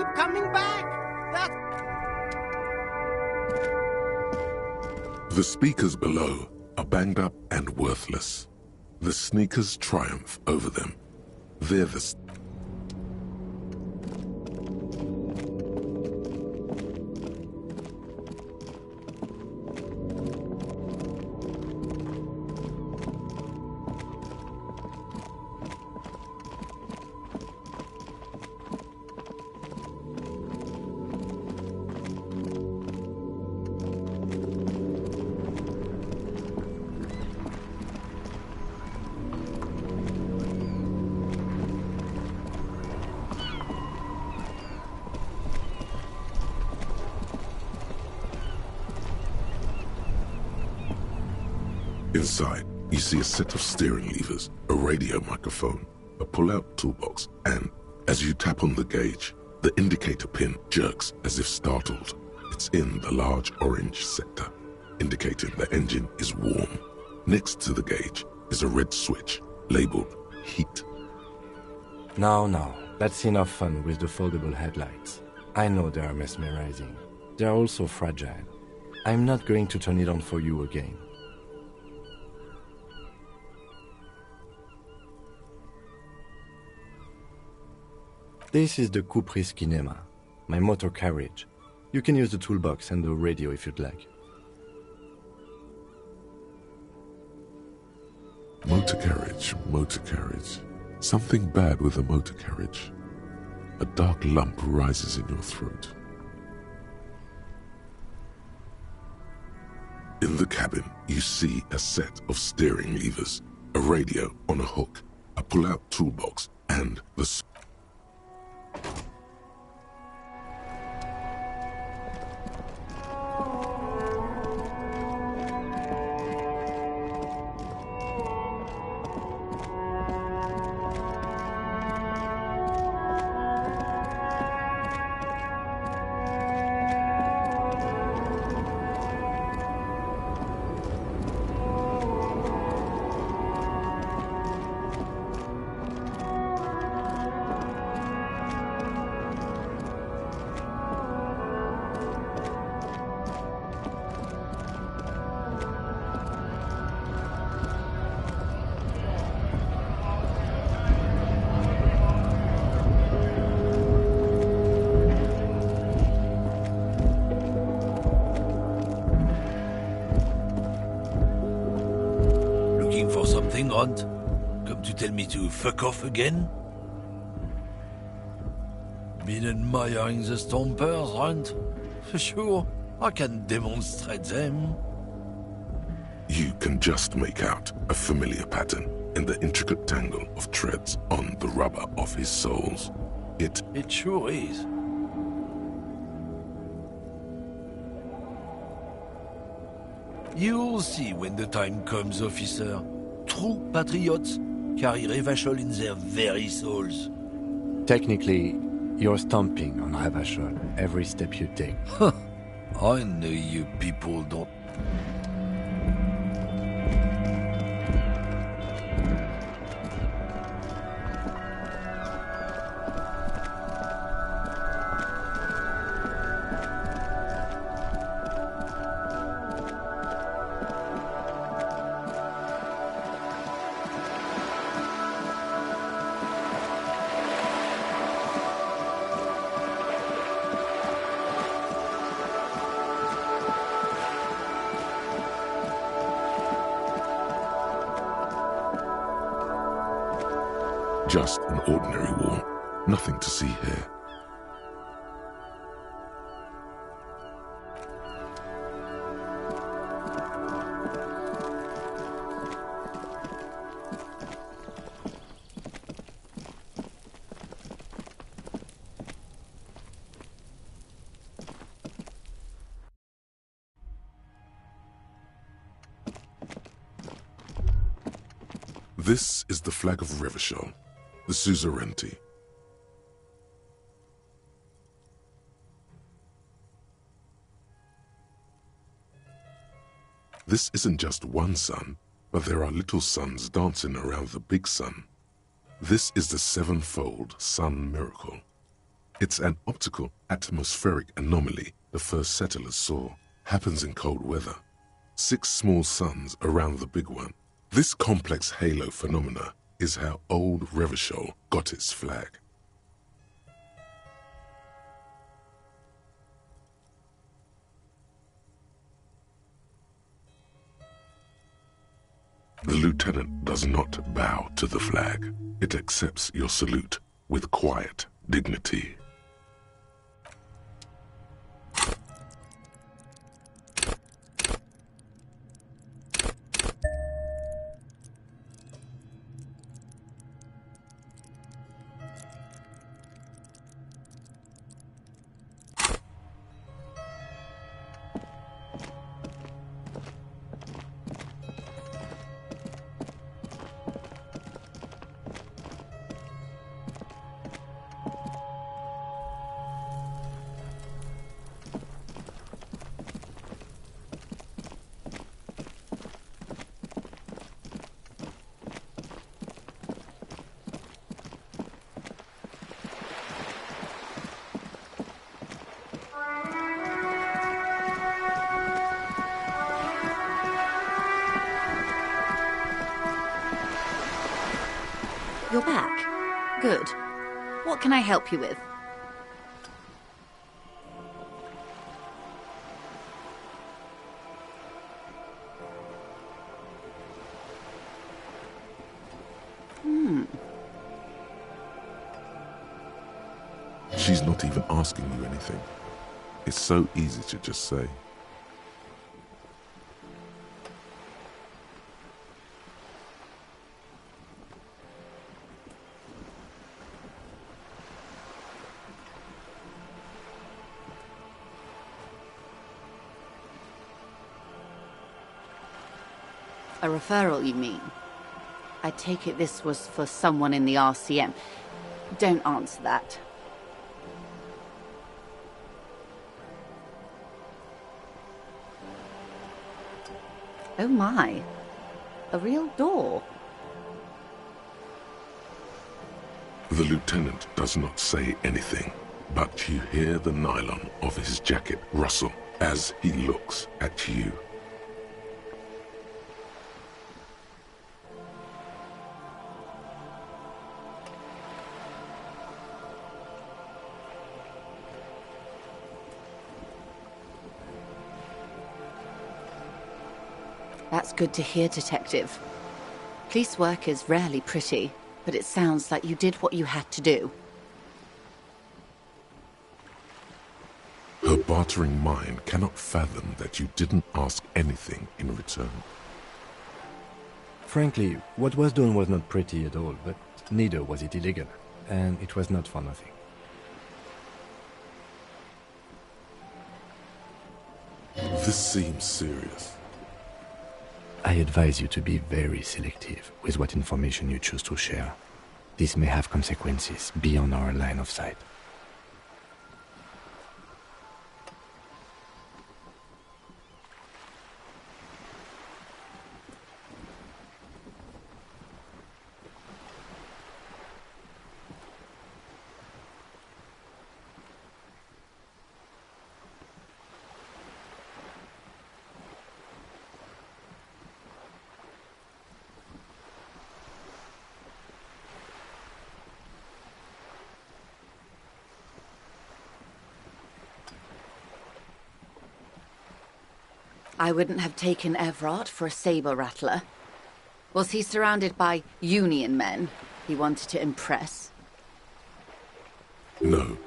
keep coming back. The speakers below are banged up and worthless. The sneakers triumph over them. They're the... Inside, you see a set of steering levers, a radio microphone, a pull-out toolbox, and, as you tap on the gauge, the indicator pin jerks as if startled. It's in the large orange sector, indicating the engine is warm. Next to the gauge is a red switch, labeled heat. Now, that's enough fun with the foldable headlights. I know they are mesmerizing. They are also fragile. I'm not going to turn it on for you again. This is the Couperis Kinema, my motor carriage. You can use the toolbox and the radio if you'd like. Motor carriage. Something bad with a motor carriage. A dark lump rises in your throat. In the cabin, you see a set of steering levers, a radio on a hook, a pull-out toolbox, and the... For something, Ront? Come to tell me to fuck off again? Been admiring the stompers, Ront? For sure, I can demonstrate them. You can just make out a familiar pattern in the intricate tangle of treads on the rubber of his soles. It sure is. You'll see when the time comes, officer. True patriots carry Revachol in their very souls. Technically, you're stomping on Revachol every step you take. I know you people don't... just an ordinary wall, nothing to see here. This is the flag of Revachol, the suzerainty. This isn't just one sun, but there are little suns dancing around the big sun. This is the sevenfold sun miracle. It's an optical atmospheric anomaly the first settlers saw. Happens in cold weather. 6 small suns around the big one. This complex halo phenomena is how old Revachol got its flag. The lieutenant does not bow to the flag. It accepts your salute with quiet dignity. You're back. Good. What can I help you with? She's not even asking you anything. It's so easy to just say. A referral, you mean? I take it this was for someone in the RCM. Don't answer that. Oh my. A real door. The lieutenant does not say anything, but you hear the nylon of his jacket rustle as he looks at you. That's good to hear, Detective. Police work is rarely pretty, but it sounds like you did what you had to do. Her bartering mind cannot fathom that you didn't ask anything in return. Frankly, what was done was not pretty at all, but neither was it illegal, and it was not for nothing. This seems serious. I advise you to be very selective with what information you choose to share. This may have consequences beyond our line of sight. I wouldn't have taken Everard for a saber rattler. Was he surrounded by Union men he wanted to impress? No,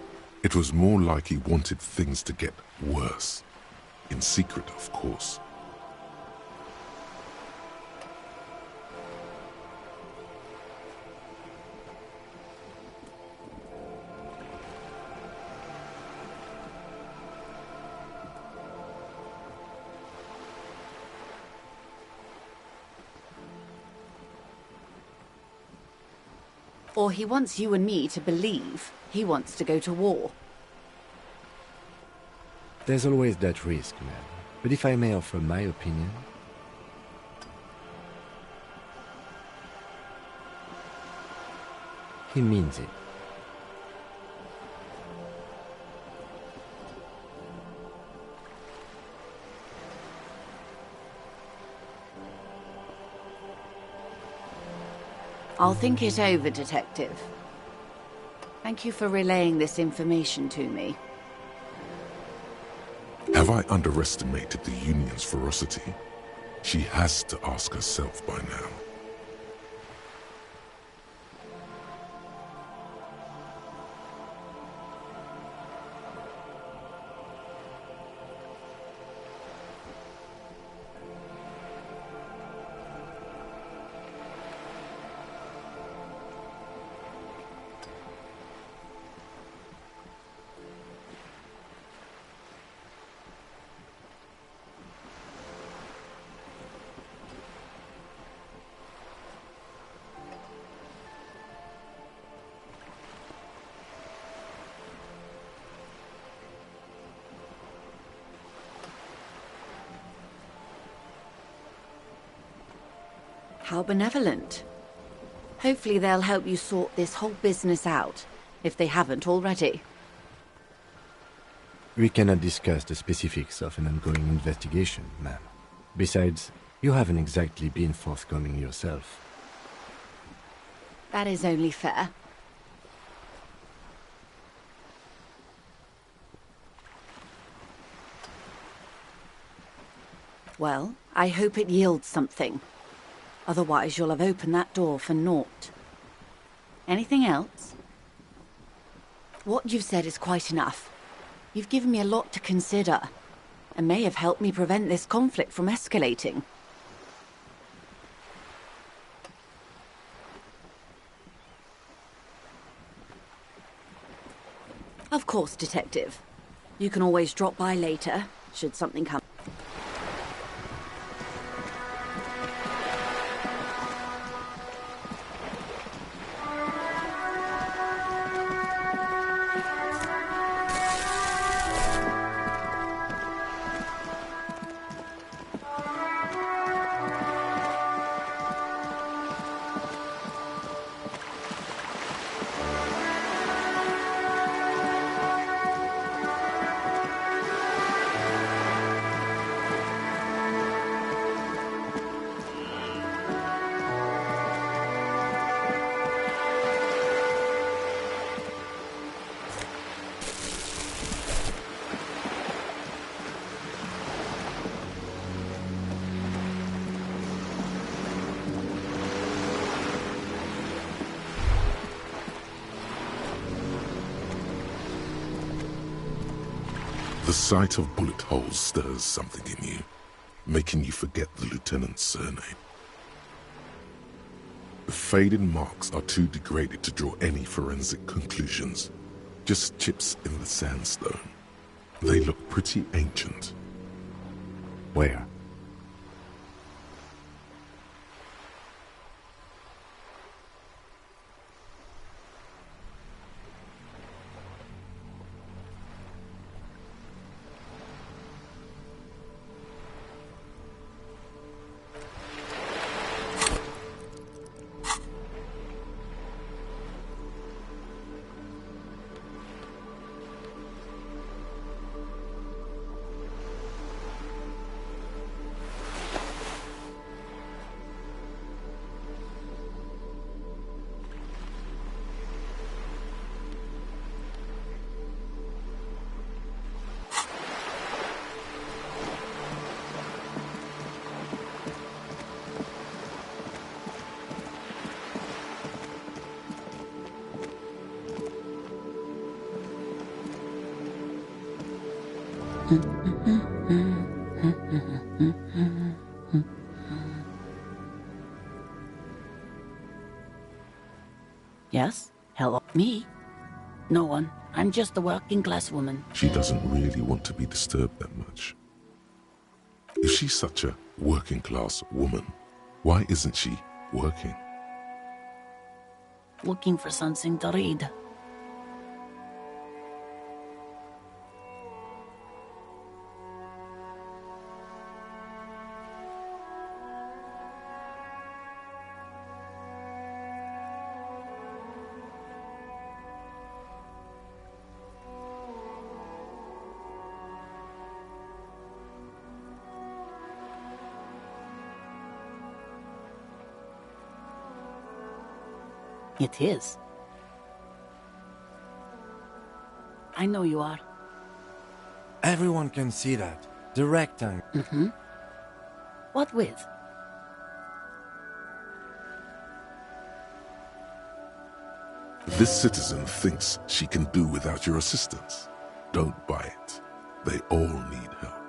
it was more like he wanted things to get worse. In secret, of course. Or he wants you and me to believe he wants to go to war. There's always that risk, man. But if I may offer my opinion... he means it. I'll think it over, Detective. Thank you for relaying this information to me. Have I underestimated the Union's ferocity? She has to ask herself by now. How benevolent. Hopefully they'll help you sort this whole business out, if they haven't already. We cannot discuss the specifics of an ongoing investigation, ma'am. Besides, you haven't exactly been forthcoming yourself. That is only fair. Well, I hope it yields something. Otherwise, you'll have opened that door for naught. Anything else? What you've said is quite enough. You've given me a lot to consider, and may have helped me prevent this conflict from escalating. Of course, Detective. You can always drop by later, should something come. The sight of bullet holes stirs something in you, making you forget the lieutenant's surname. The faded marks are too degraded to draw any forensic conclusions, just chips in the sandstone. They look pretty ancient. Where? Yes? Hello? Me? No one. I'm just a working class woman. She doesn't really want to be disturbed that much. If she's such a working class woman, why isn't she working? Looking for something to read. It is. I know you are. Everyone can see that. The rectangle. Mm-hmm. What with? This citizen thinks she can do without your assistance. Don't buy it. They all need help.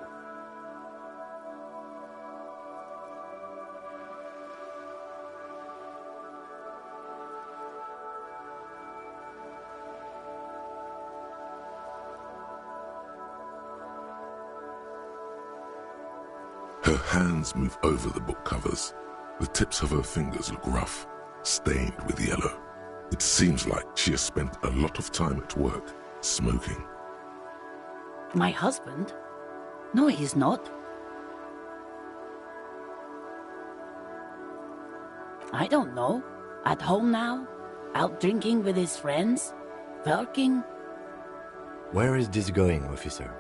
Her hands move over the book covers. The tips of her fingers look rough, stained with yellow. It seems like she has spent a lot of time at work, smoking. My husband? No, he's not. I don't know. At home now? Out drinking with his friends? Working? Where is this going, officer?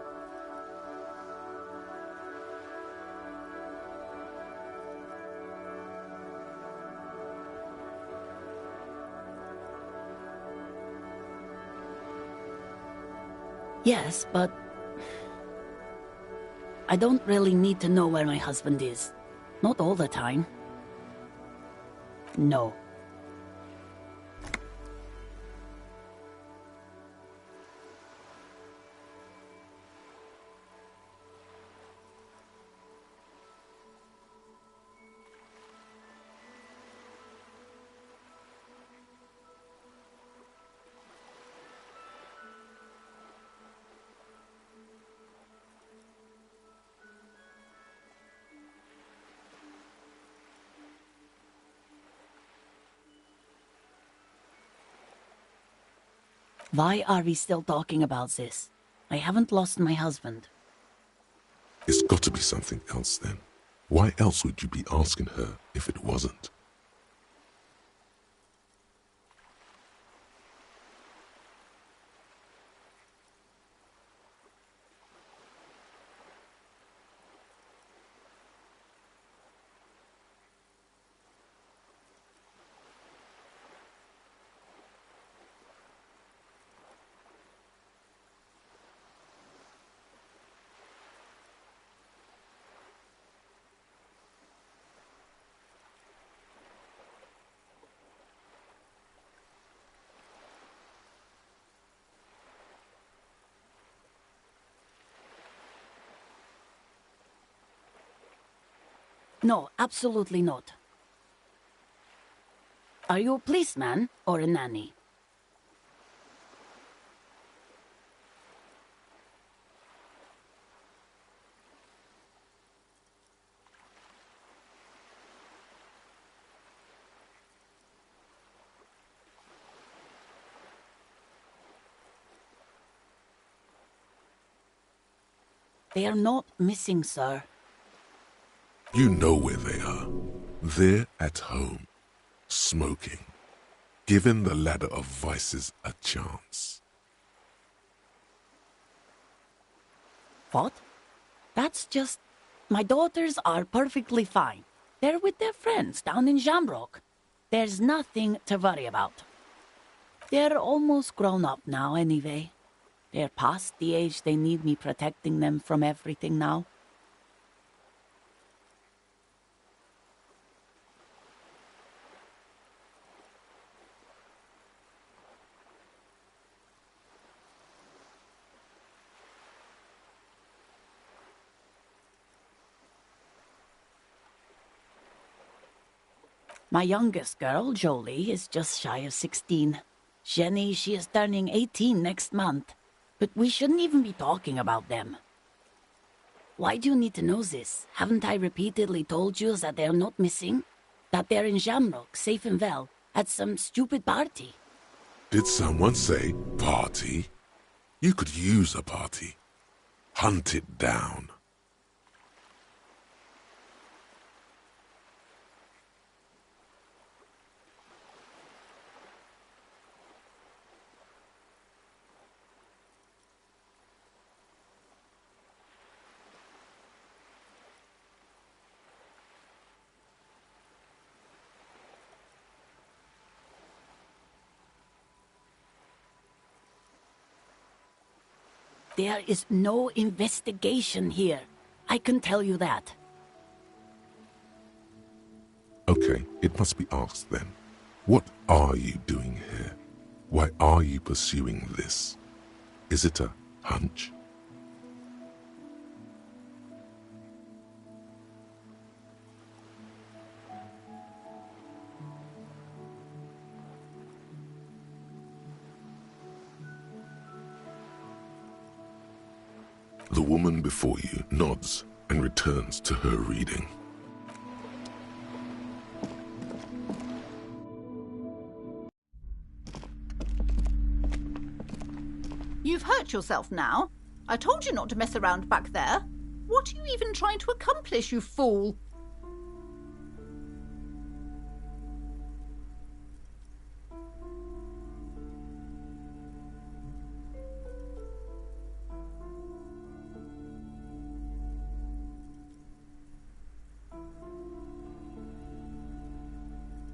Yes, but I don't really need to know where my husband is. Not all the time. No. Why are we still talking about this? I haven't lost my husband. It's got to be something else then. Why else would you be asking her if it wasn't? No, absolutely not. Are you a policeman or a nanny? They are not missing, sir. You know where they are. They're at home, smoking, giving the ladder of vices a chance. What? That's just... My daughters are perfectly fine. They're with their friends down in Shamrock. There's nothing to worry about. They're almost grown up now anyway. They're past the age they need me protecting them from everything now. My youngest girl, Jolie, is just shy of 16. Jenny, she is turning 18 next month. But we shouldn't even be talking about them. Why do you need to know this? Haven't I repeatedly told you that they're not missing? That they're in Shamrock, safe and well, at some stupid party? Did someone say party? You could use a party. Hunt it down. There is no investigation here. I can tell you that. Okay, it must be asked then. What are you doing here? Why are you pursuing this? Is it a hunch? The woman before you nods and returns to her reading. You've hurt yourself now. I told you not to mess around back there. What are you even trying to accomplish, you fool?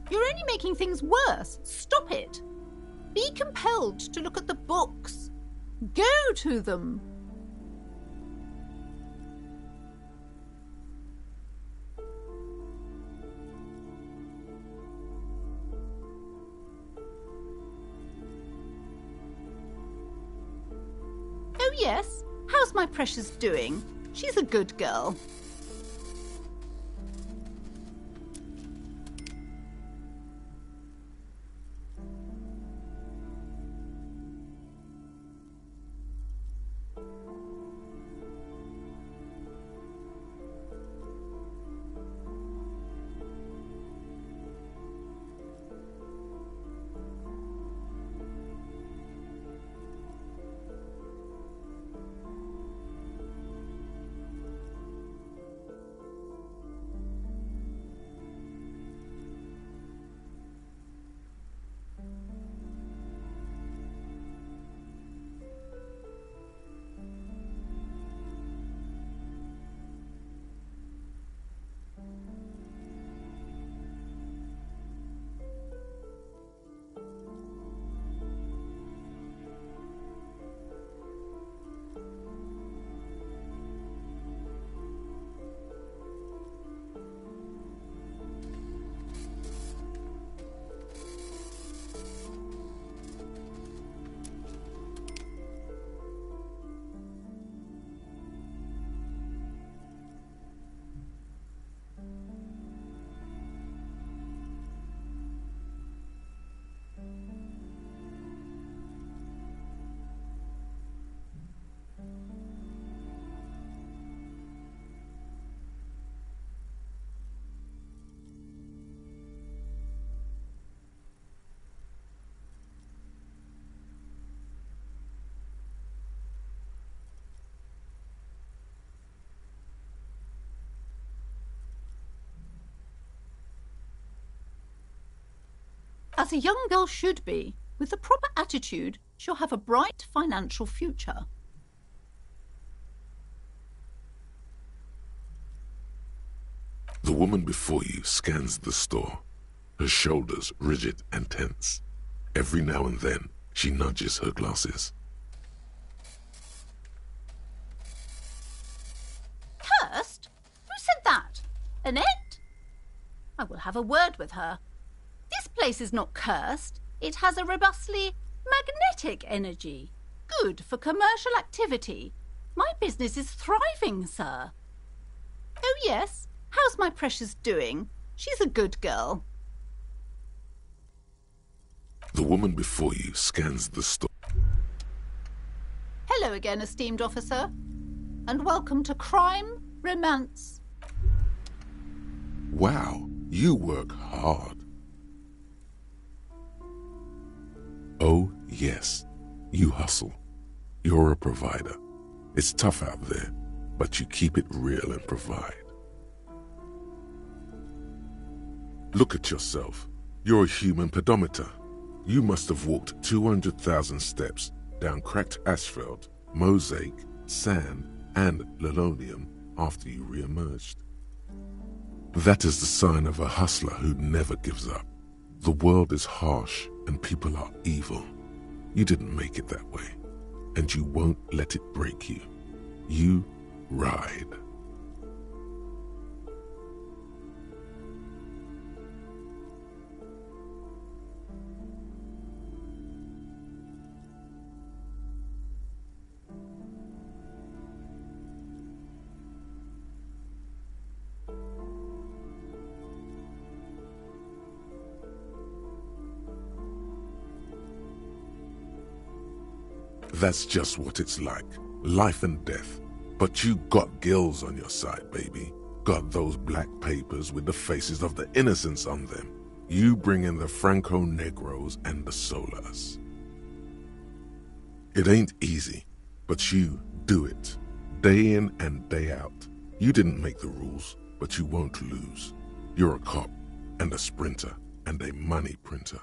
You're only making things worse. Stop it. Be compelled to look at the books. Go to them. Oh yes, how's my precious doing? She's a good girl. As a young girl should be, with the proper attitude, she'll have a bright financial future. The woman before you scans the store, her shoulders rigid and tense. Every now and then, she nudges her glasses. Cursed? Who said that? Annette? I will have a word with her. This place is not cursed. It has a robustly magnetic energy. Good for commercial activity. My business is thriving, sir. Oh, yes. How's my precious doing? She's a good girl. The woman before you scans the store. Hello again, esteemed officer. And welcome to Crime, Romance. Wow, you work hard. Oh, yes, you hustle. You're a provider. It's tough out there, but you keep it real and provide. Look at yourself. You're a human pedometer. You must have walked 200,000 steps down cracked asphalt, mosaic, sand, and linoleum after you re-emerged. That is the sign of a hustler who never gives up. The world is harsh and people are evil. You didn't make it that way. and you won't let it break you. You ride. That's just what it's like. Life and death. But you got gills on your side, baby. Got those black papers with the faces of the innocents on them. You bring in the Franco-Negros and the Solas. It ain't easy, but you do it. Day in and day out. You didn't make the rules, but you won't lose. You're a cop, and a sprinter, and a money printer.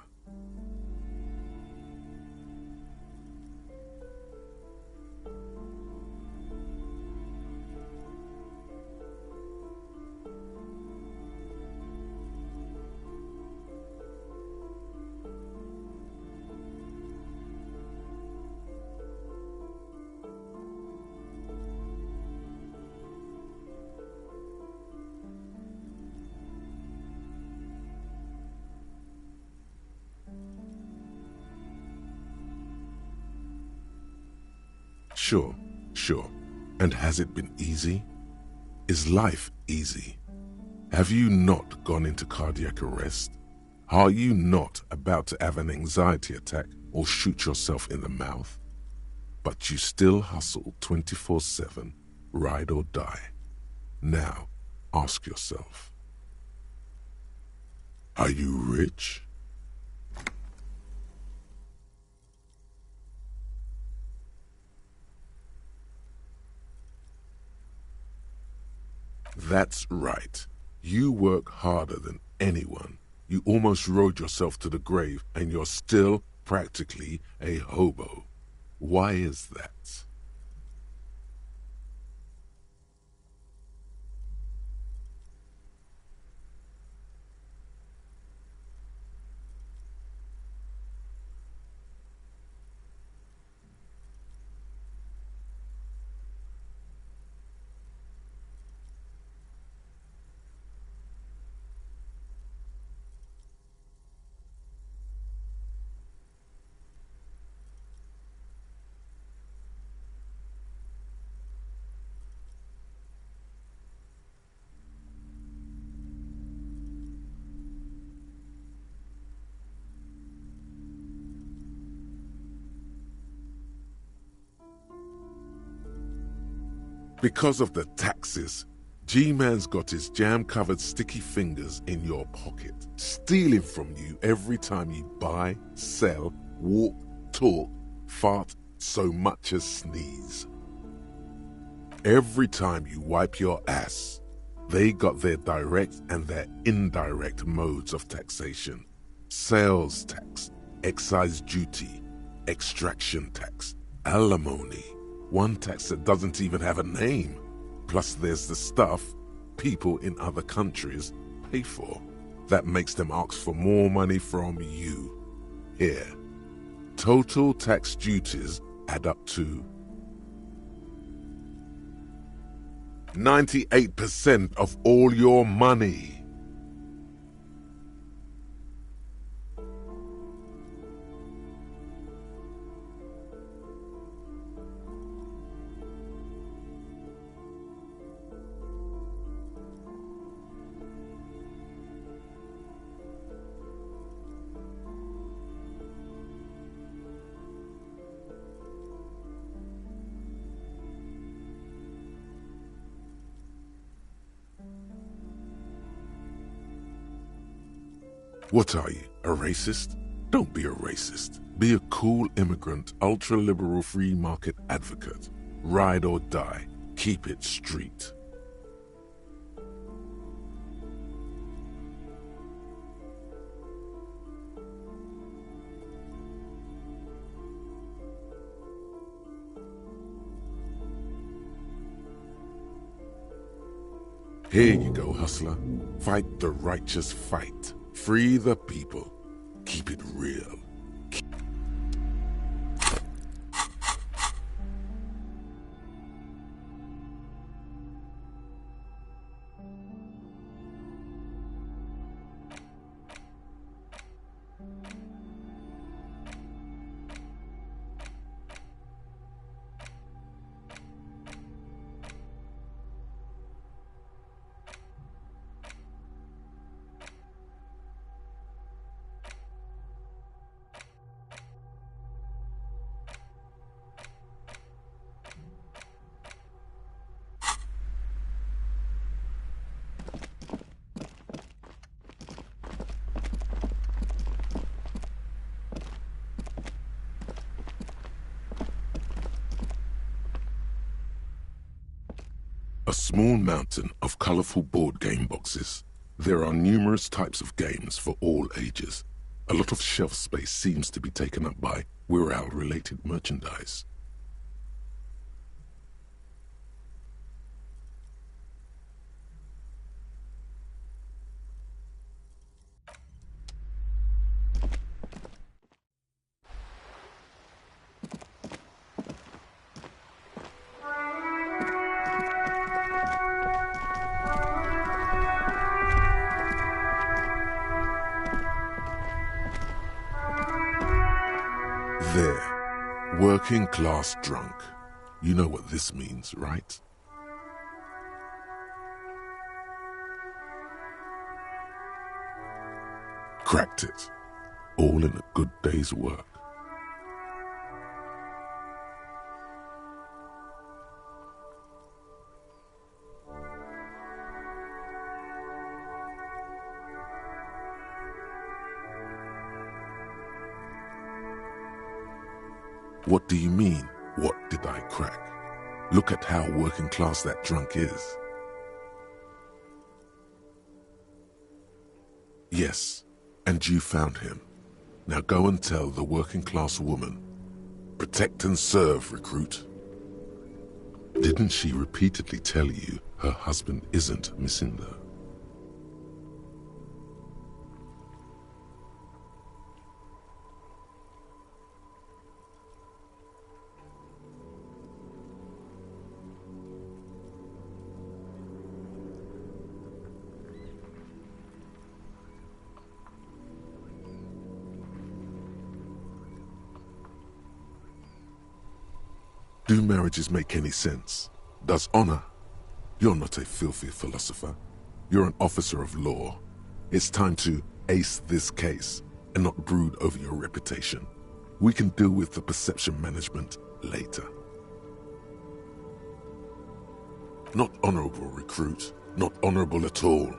Sure. And has it been easy? Is life easy? Have you not gone into cardiac arrest? Are you not about to have an anxiety attack or shoot yourself in the mouth? But you still hustle 24/7, ride or die. Now, ask yourself, are you rich? That's right. You work harder than anyone. You almost rode yourself to the grave, and you're still practically a hobo. Why is that? Because of the taxes, G-Man's got his jam-covered sticky fingers in your pocket, stealing from you every time you buy, sell, walk, talk, fart, so much as sneeze. Every time you wipe your ass, they got their direct and their indirect modes of taxation. Sales tax, excise duty, extraction tax, alimony. One tax that doesn't even have a name. Plus there's the stuff people in other countries pay for. That makes them ask for more money from you. Here, total tax duties add up to 98% of all your money. What are you, a racist? Don't be a racist. Be a cool immigrant, ultra-liberal free market advocate. Ride or die. Keep it street. Here you go, hustler. Fight the righteous fight. Free the people. Keep it real. A small mountain of colorful board game boxes. There are numerous types of games for all ages. A lot of shelf space seems to be taken up by Wirral-related merchandise. There. Working class drunk. You know what this means, right? Cracked it. All in a good day's work. What do you mean, what did I crack? Look at how working class that drunk is. Yes, and you found him. Now go and tell the working class woman. Protect and serve, recruit. Didn't she repeatedly tell you her husband isn't Misinda? Do marriages make any sense? Does honor? You're not a filthy philosopher. You're an officer of law. It's time to ace this case and not brood over your reputation. We can deal with the perception management later. Not honorable, recruit. Not honorable at all.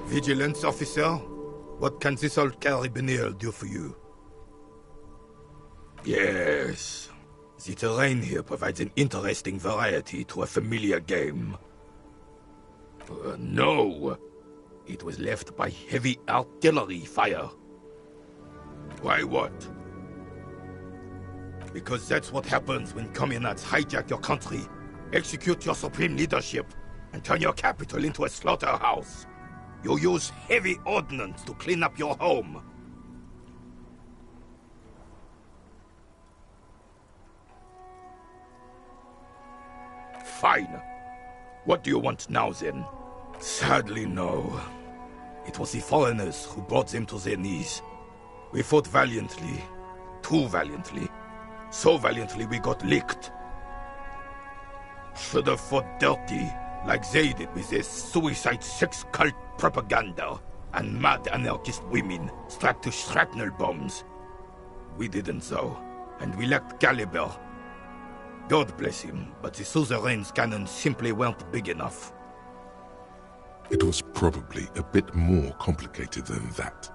Vigilance officer, what can this old carabiner do for you? Yes, the terrain here provides an interesting variety to a familiar game. No, it was left by heavy artillery fire. Why what? Because that's what happens when communards hijack your country, execute your supreme leadership, and turn your capital into a slaughterhouse. You use heavy ordnance to clean up your home. Fine. What do you want now, then? Sadly, no. It was the foreigners who brought them to their knees. We fought valiantly. Too valiantly. So valiantly we got licked. Should have fought dirty, like they did with their suicide sex cult propaganda and mad anarchist women strapped to shrapnel bombs. We didn't though, and we lacked caliber. God bless him, but the suzerain's cannons simply weren't big enough. It was probably a bit more complicated than that.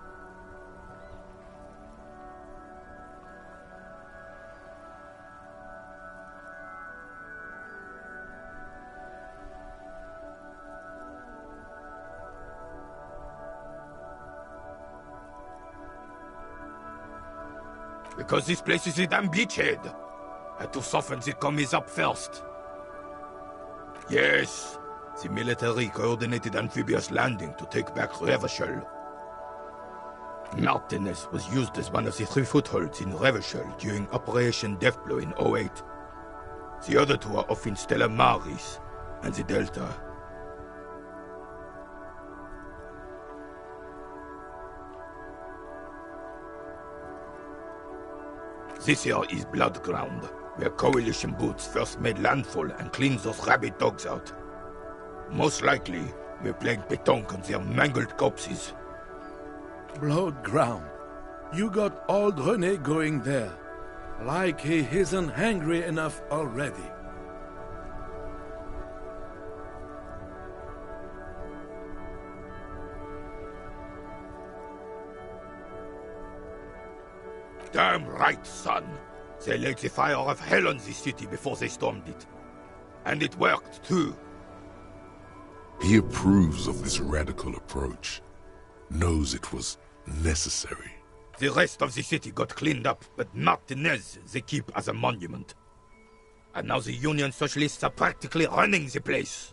Because this place is a damn beachhead. Had to soften the commies up first. Yes, the military coordinated amphibious landing to take back Revachol. Martinez was used as one of the 3 footholds in Revachol during Operation Deathblow in 08. The other 2 are off in Stella Maris and the Delta. This here is Blood Ground, where Coalition boots first made landfall and cleaned those rabid dogs out. Most likely, we're playing pétanque on their mangled corpses. Blood Ground. You got old René going there. Like he isn't hungry enough already. Damn right, son. They laid the fire of hell on this city before they stormed it. And it worked, too. He approves of this radical approach, knows it was necessary. The rest of the city got cleaned up, but Martinez they keep as a monument. And now the Union Socialists are practically running the place.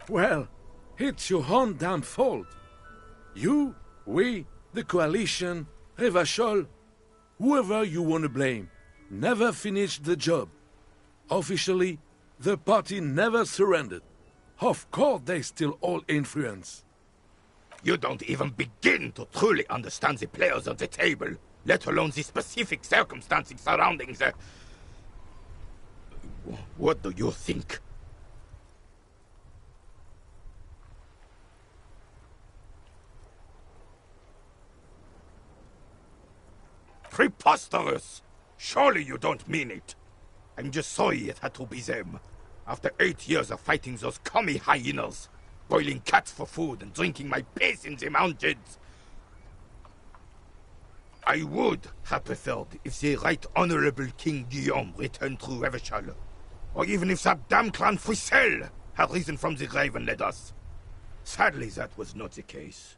Well, it's your own damn fault. You, we, the coalition, Revachol, whoever you want to blame, never finished the job. Officially, the party never surrendered. Of course they still hold influence. You don't even begin to truly understand the players on the table, let alone the specific circumstances surrounding the... What do you think? Preposterous! Surely you don't mean it. I'm just sorry it had to be them. After 8 years of fighting those commie hyenas, boiling cats for food and drinking my piss in the mountains. I would have preferred if the Right Honorable King Guillaume returned through Revachol, or even if that damn clan Frissel had risen from the grave and led us. Sadly, that was not the case.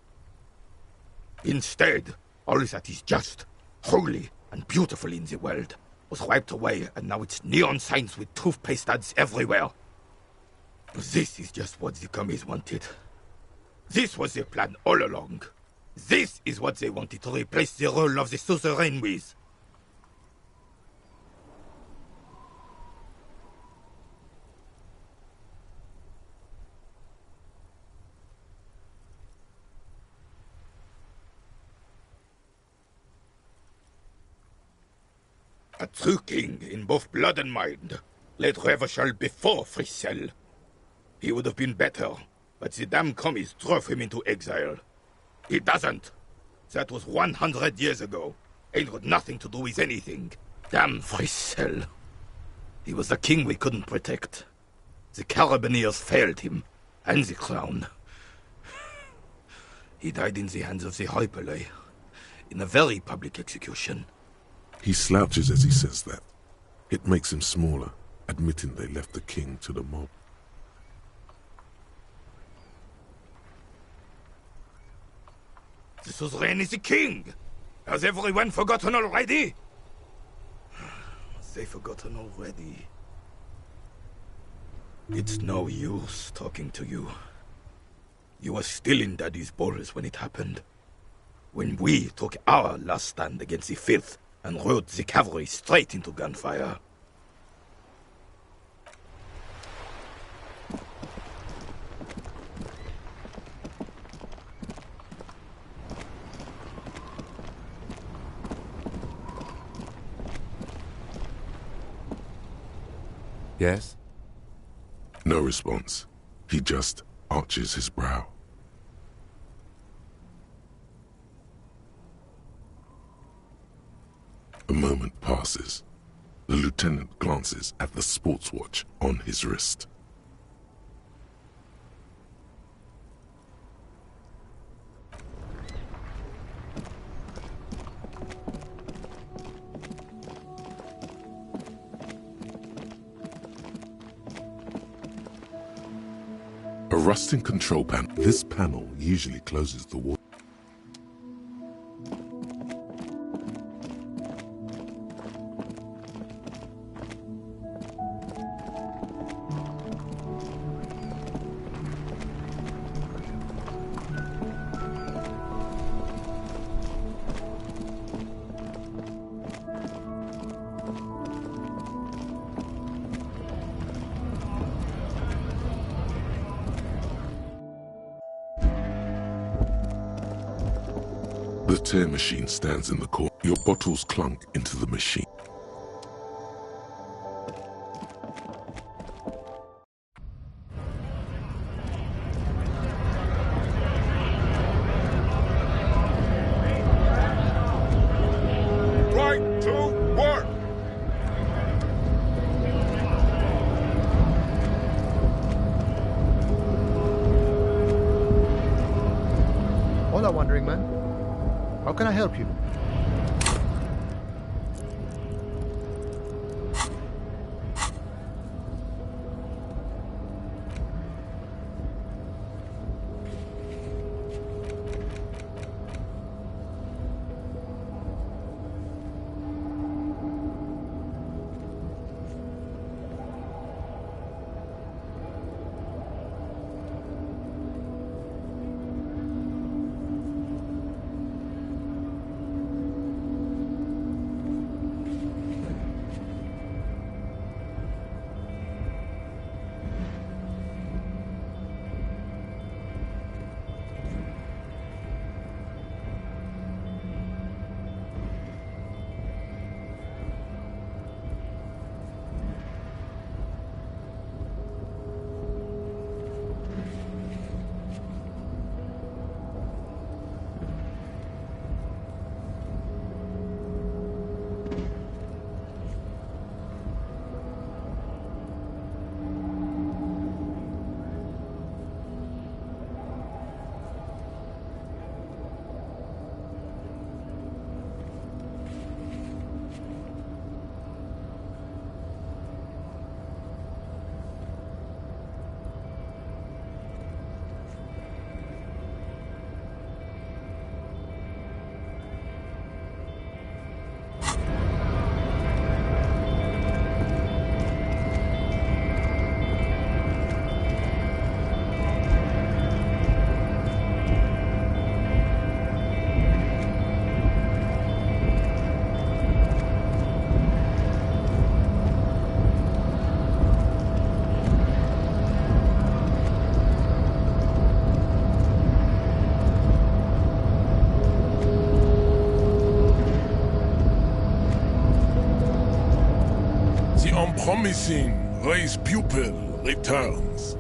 Instead, all that is just, holy, and beautiful in the world was wiped away, and now it's neon signs with toothpaste ads everywhere. This is just what the commies wanted. This was their plan all along. This is what they wanted to replace the role of the suzerain with. A true king in both blood and mind led Revachol before Frissel. He would have been better, but the damn commies drove him into exile. He doesn't. That was 100 years ago. Ain't got nothing to do with anything. Damn Frissel. He was the king we couldn't protect. The Carabineers failed him, and the crown. He died in the hands of the Hyperlay, in a very public execution. He slouches as he says that. It makes him smaller, admitting they left the king to the mob. The suzerain is the king! Has everyone forgotten already? They've forgotten already. It's no use talking to you. You were still in Daddy's balls when it happened. When we took our last stand against the Filth and rode the cavalry straight into gunfire. Yes? No response. He just arches his brow. A moment passes. The lieutenant glances at the sports watch on his wrist. A rusting control panel. This panel usually closes the wall. The tear machine stands in the corner. Your bottles clunk into the machine. Right to work! Hola, Wandering Man. How can I help you? promising race pupil returns.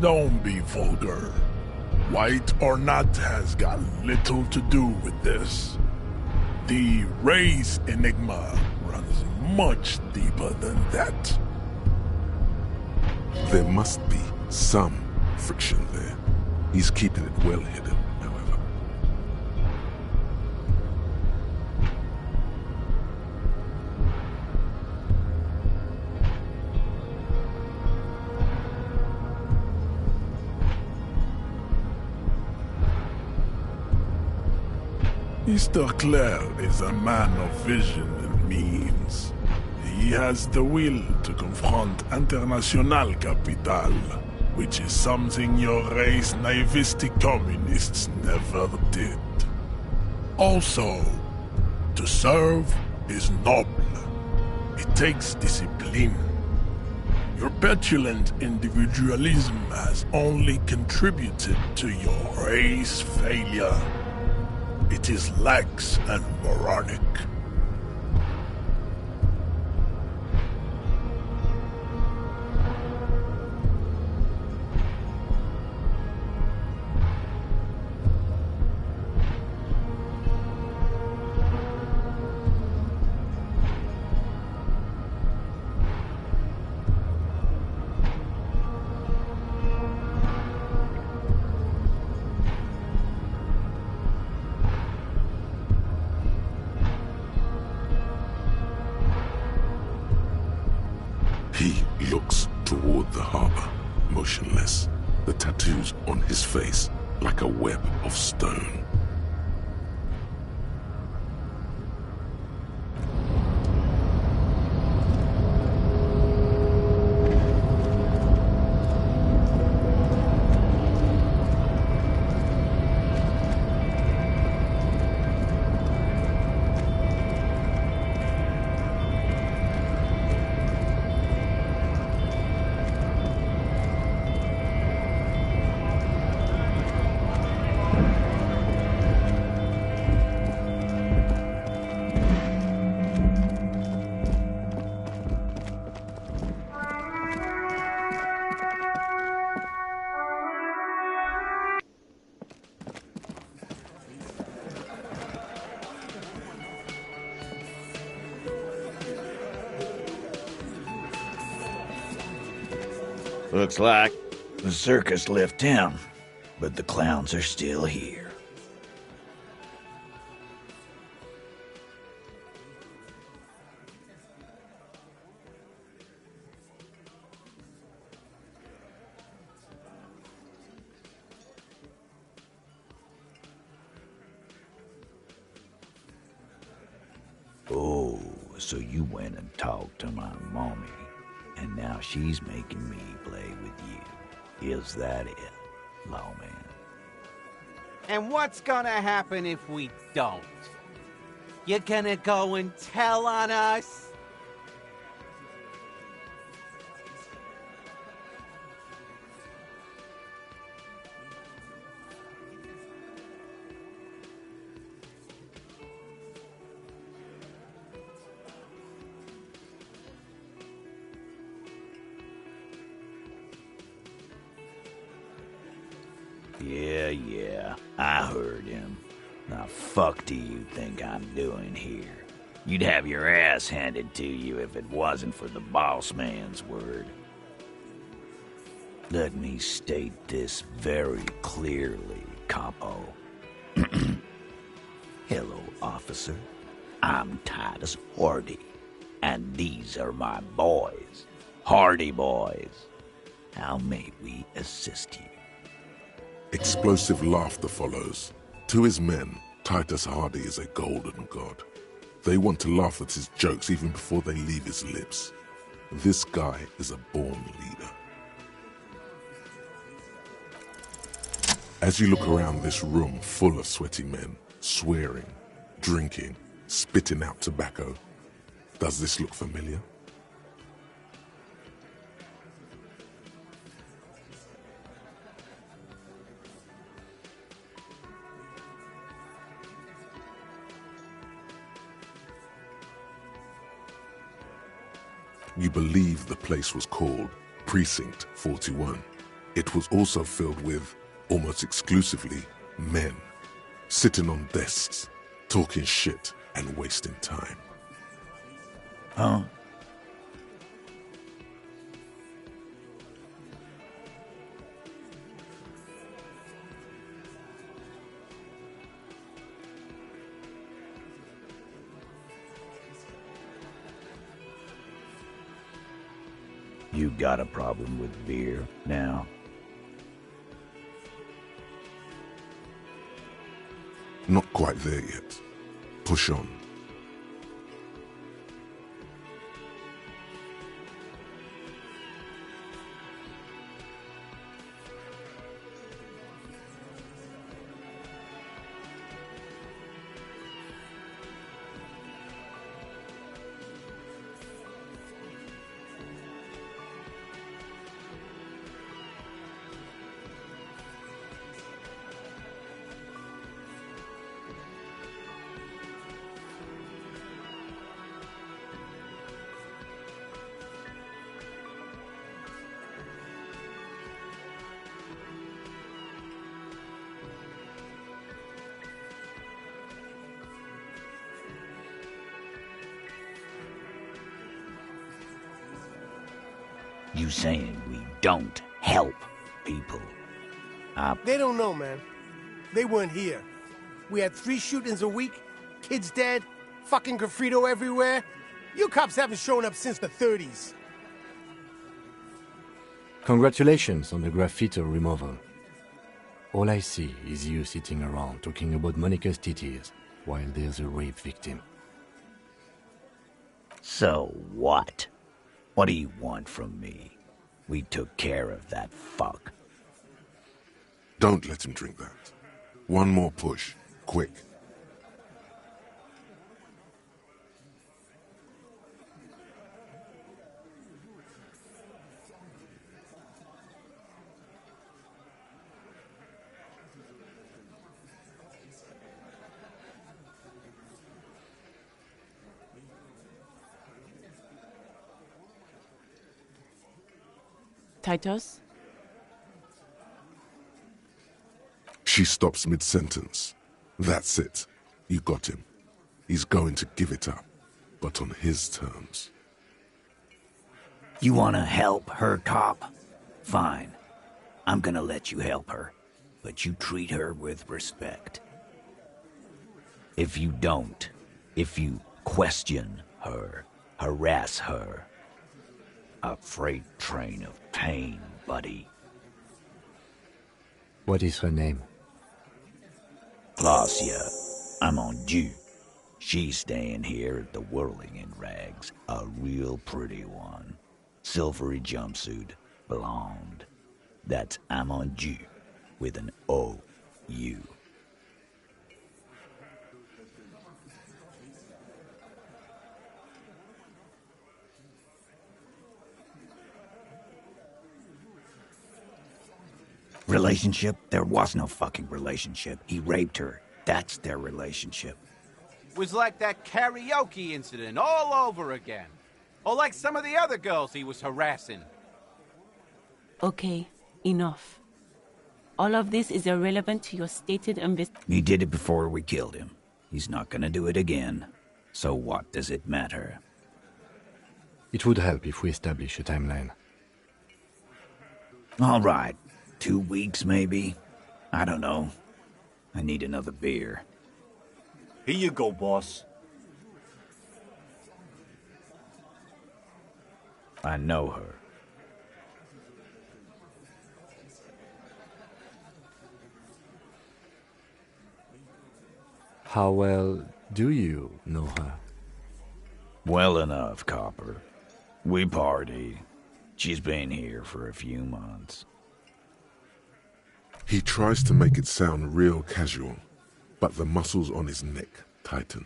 Don't be vulgar. White or not has got little to do with this. The race enigma runs much deeper than that. There must be some friction there. He's keeping it well hidden, however. Mr. Clare is a man of vision and means. He has the will to confront International Capital, which is something your race naivistic communists never did. Also, to serve is noble. It takes discipline. Your petulant individualism has only contributed to your race failure. It is lax and moronic. He looks toward the harbor, motionless, the tattoos on his face like a web of stone. Looks like the circus left town, but the clowns are still here. Oh, so you went and talked to my mommy. And now she's making me play with you. Is that it, lawman? And what's gonna happen if we don't? You gonna go and tell on us? Yeah, I heard him. Now fuck do you think I'm doing here? You'd have your ass handed to you if it wasn't for the boss man's word. Let me state this very clearly, Capo. Hello, officer. I'm Titus Hardy, and these are my boys, Hardy boys. How may we assist you? Explosive laughter follows. To his men, Titus Hardy is a golden god. They want to laugh at his jokes even before they leave his lips. This guy is a born leader. As you look around this room full of sweaty men, swearing, drinking, spitting out tobacco, does this look familiar? You believe the place was called Precinct 41. It was also filled with, almost exclusively, men, sitting on desks, talking shit and wasting time. Huh? You got a problem with beer now? Not quite there yet. Push on. You saying we don't help people? They don't know, man. They weren't here. We had 3 shootings a week, kids dead, fucking graffito everywhere. You cops haven't shown up since the 30s. Congratulations on the graffiti removal. All I see is you sitting around talking about Monica's titties while there's a rape victim. So what? What do you want from me? We took care of that fuck. Don't let him drink that. One more push, quick. Titus? She stops mid-sentence. That's it. You got him. He's going to give it up, but on his terms. You wanna help her, cop? Fine. I'm gonna let you help her, but you treat her with respect. If you don't, if you question her, harass her, a freight train of pain, buddy. What is her name? Glacia, I'm on due. She's staying here at the Whirling in Rags, a real pretty one. Silvery jumpsuit, blonde. That's Amonju, with an O-U. Relationship? There was no fucking relationship. He raped her. That's their relationship. Was like that karaoke incident all over again. Or like some of the other girls he was harassing. Okay, enough. All of this is irrelevant to your stated He did it before we killed him. He's not gonna do it again. So what does it matter? It would help if we establish a timeline. All right. 2 weeks, maybe? I don't know. I need another beer. Here you go, boss. I know her. How well do you know her? Well enough, Copper. We party. She's been here for a few months. He tries to make it sound real casual, but the muscles on his neck tighten.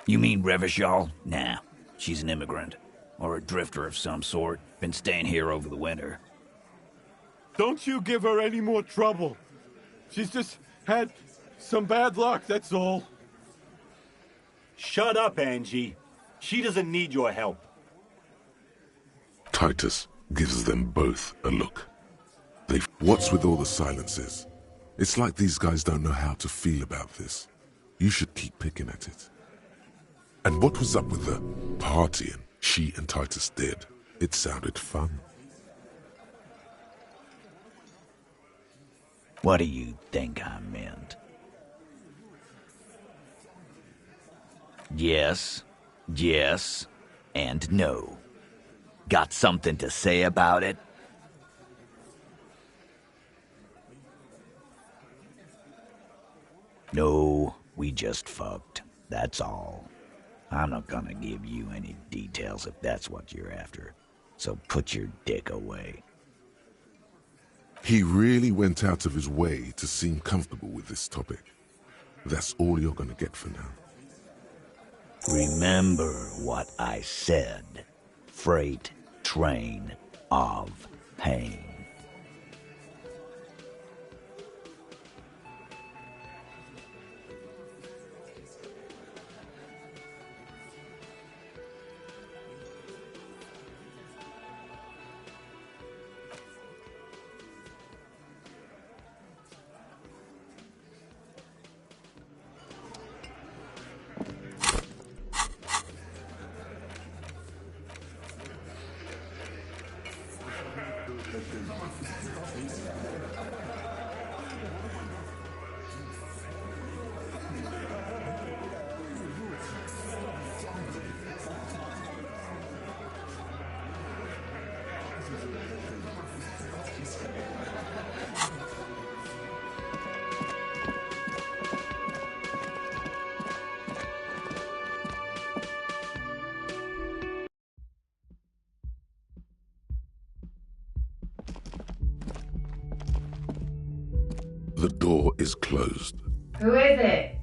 You mean Revachol? Nah, she's an immigrant. Or a drifter of some sort. Been staying here over the winter. Don't you give her any more trouble. She's just had some bad luck, that's all. Shut up, Angie. She doesn't need your help. Titus gives them both a look. What's with all the silences? It's like these guys don't know how to feel about this. You should keep picking at it. And what was up with the partying she and Titus did? It sounded fun. What do you think I meant? Yes, yes, and no. Got something to say about it? No, we just fucked. That's all. I'm not gonna give you any details if that's what you're after. So put your dick away. He really went out of his way to seem comfortable with this topic. That's all you're gonna get for now. Remember what I said. Freight train of pain. The door is closed. Who is it?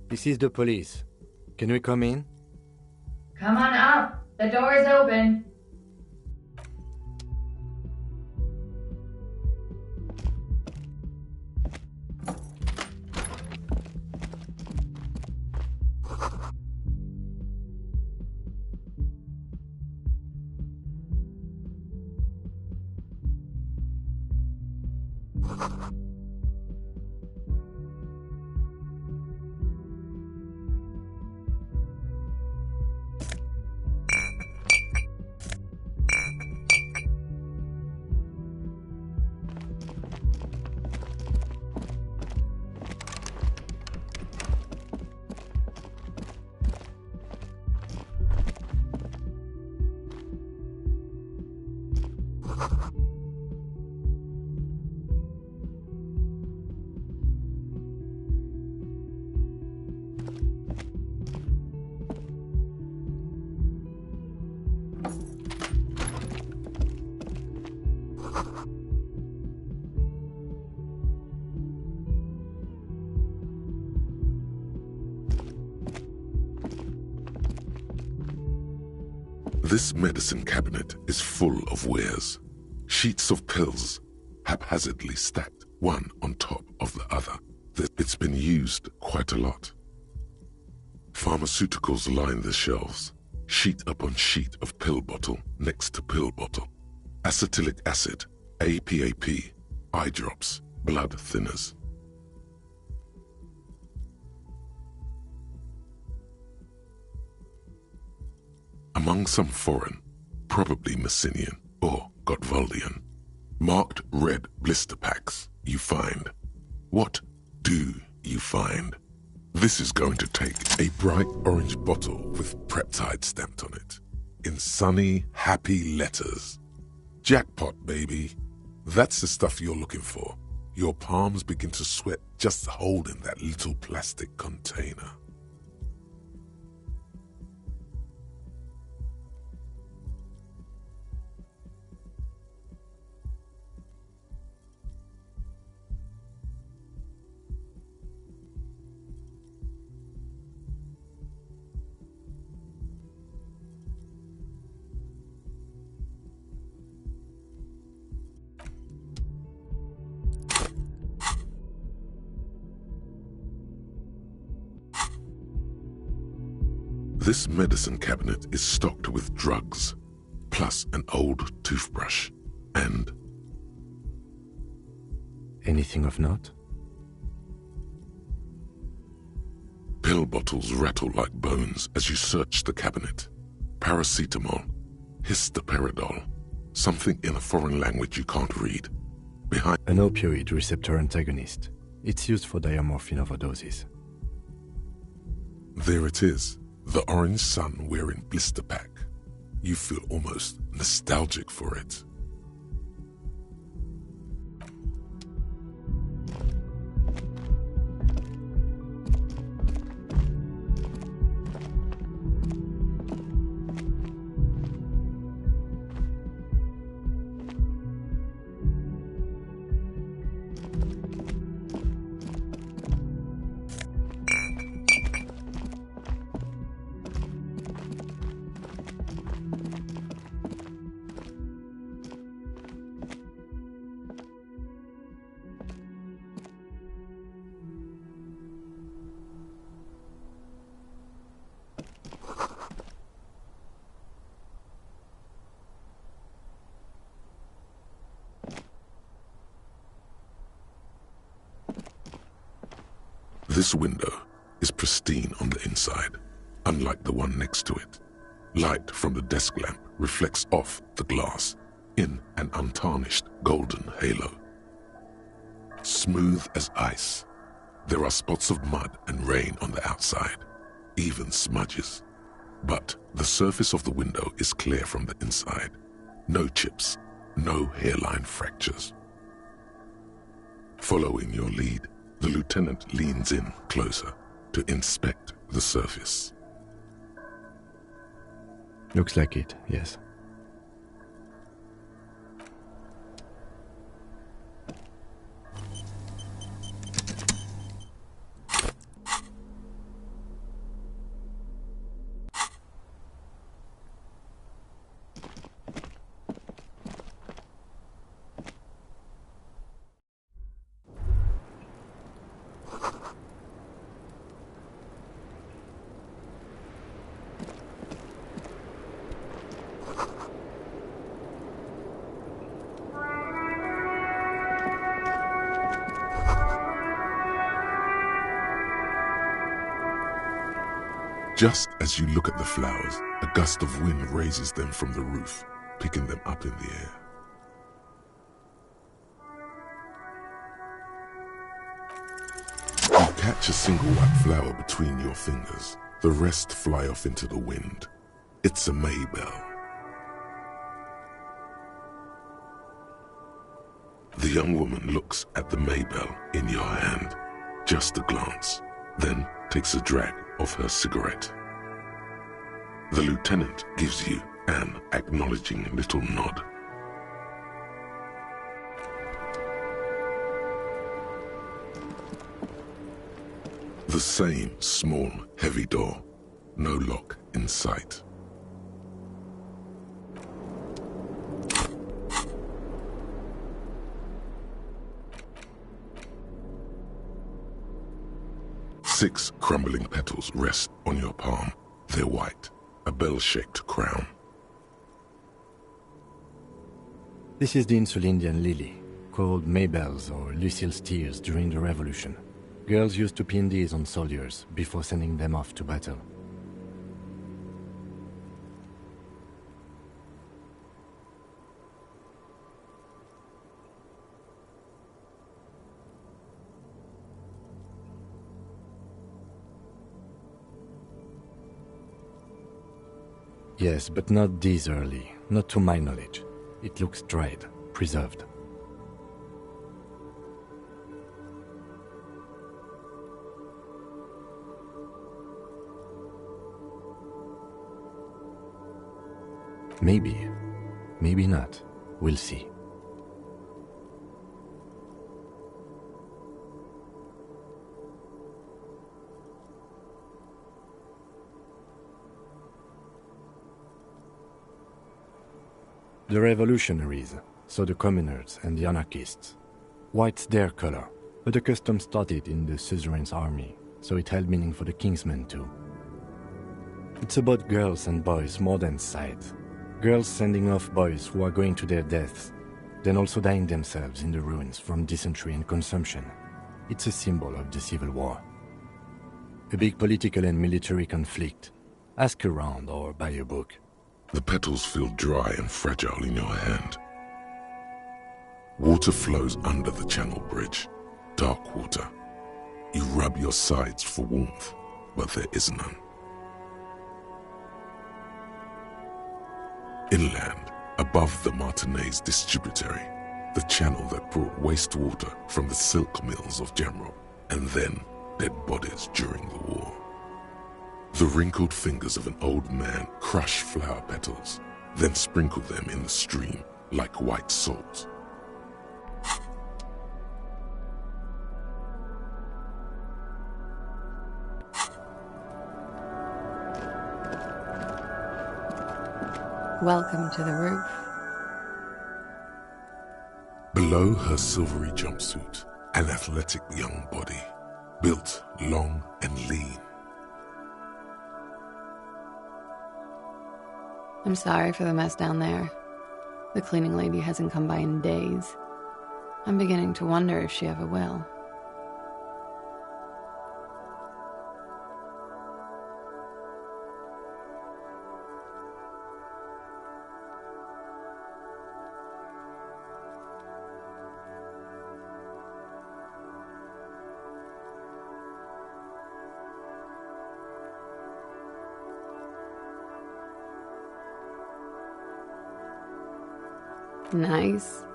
This is the police. Can we come in? Come on up. The door is open. This medicine cabinet is full of wares. Sheets of pills, haphazardly stacked, one on top of the other. It's been used quite a lot. Pharmaceuticals line the shelves, sheet upon sheet of pill bottle next to pill bottle. Acetylic acid, APAP, eye drops, blood thinners. Among some foreign, probably Messinian or Gottwaldian, marked red blister packs you find. What do you find? This is going to take a bright orange bottle with Preptide stamped on it, in sunny, happy letters. Jackpot, baby. That's the stuff you're looking for. Your palms begin to sweat just holding that little plastic container. This medicine cabinet is stocked with drugs, plus an old toothbrush, and... Anything of note? Pill bottles rattle like bones as you search the cabinet. Paracetamol, histoperidol, something in a foreign language you can't read. Behind an opioid receptor antagonist. It's used for diamorphine overdoses. There it is, the orange sun wearing blister pack. You feel almost nostalgic for it. This window is pristine on the inside, unlike the one next to it. Light from the desk lamp reflects off the glass in an untarnished golden halo. Smooth as ice, there are spots of mud and rain on the outside, even smudges. But the surface of the window is clear from the inside. No chips, no hairline fractures. Following your lead, the lieutenant leans in closer to inspect the surface. Looks like it, yes. Just as you look at the flowers, a gust of wind raises them from the roof, picking them up in the air. You catch a single white flower between your fingers. The rest fly off into the wind. It's a Maybell. The young woman looks at the Maybell in your hand, just a glance, then takes a drag of her cigarette. The lieutenant gives you an acknowledging little nod. The same small, heavy door, no lock in sight. Six crumbling petals rest on your palm. They're white, a bell-shaped crown. This is the Insulindian lily, called Maybells or Lucille's tears during the Revolution. Girls used to pin these on soldiers before sending them off to battle. Yes, but not this early, not to my knowledge. It looks dried, preserved. Maybe, maybe not. We'll see. The revolutionaries, so the communards and the anarchists. White's their color, but the custom started in the suzerain's army, so it held meaning for the king's men too. It's about girls and boys more than sight. Girls sending off boys who are going to their deaths, then also dying themselves in the ruins from dysentery and consumption. It's a symbol of the Civil War. A big political and military conflict. Ask around or buy a book. The petals feel dry and fragile in your hand. Water flows under the channel bridge. Dark water. You rub your sides for warmth, but there is none. Inland, above the Martinez distributary, the channel that brought wastewater from the silk mills of Jamrock, and then dead bodies during the war. The wrinkled fingers of an old man crush flower petals, then sprinkle them in the stream like white salt. Welcome to the roof. Below her silvery jumpsuit, an athletic young body, built long and lean. I'm sorry for the mess down there. The cleaning lady hasn't come by in days. I'm beginning to wonder if she ever will. Nice.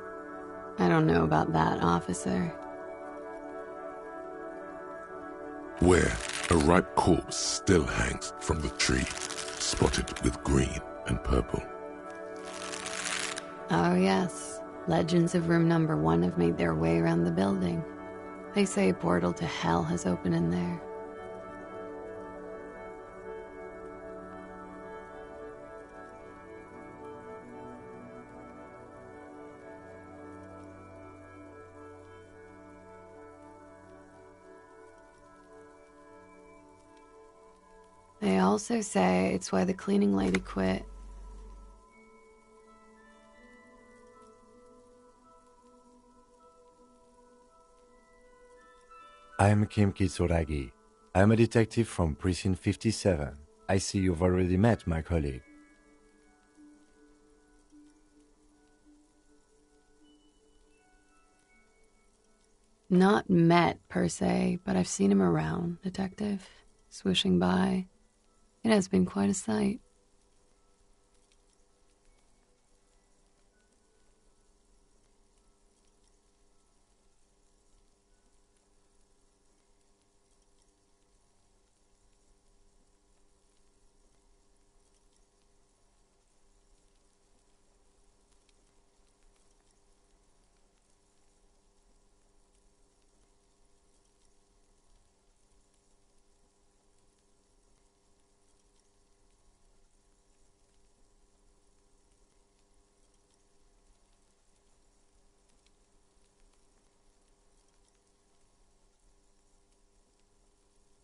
I don't know about that, officer. Where a ripe corpse still hangs from the tree, spotted with green and purple. Oh yes, legends of room number 1 have made their way around the building. They say a portal to hell has opened in there. They also say it's why the cleaning lady quit. I'm Kim Kitsuragi. I'm a detective from Precinct 57. I see you've already met my colleague. Not met, per se, but I've seen him around, Detective. Swooshing by. It has been quite a sight.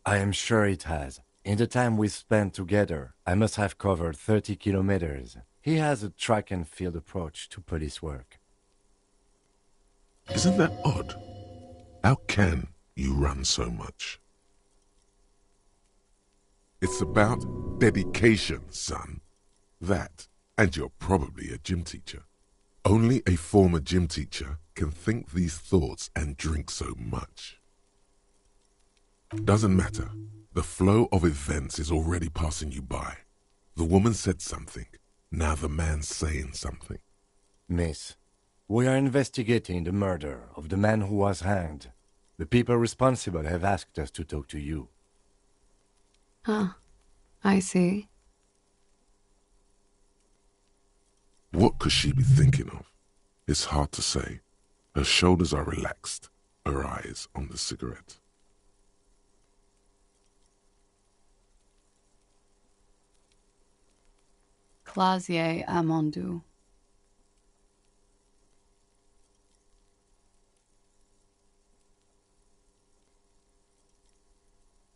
I am sure it has. In the time we spent together, I must have covered 30 kilometers. He has a track and field approach to police work. Isn't that odd? How can you run so much? It's about dedication, son. That, and you're probably a gym teacher. Only a former gym teacher can think these thoughts and drink so much. Doesn't matter. The flow of events is already passing you by. The woman said something. Now the man's saying something. Miss, we are investigating the murder of the man who was hanged. The people responsible have asked us to talk to you. Huh. I see. What could she be thinking of? It's hard to say. Her shoulders are relaxed, her eyes on the cigarette. Clausier Amondou.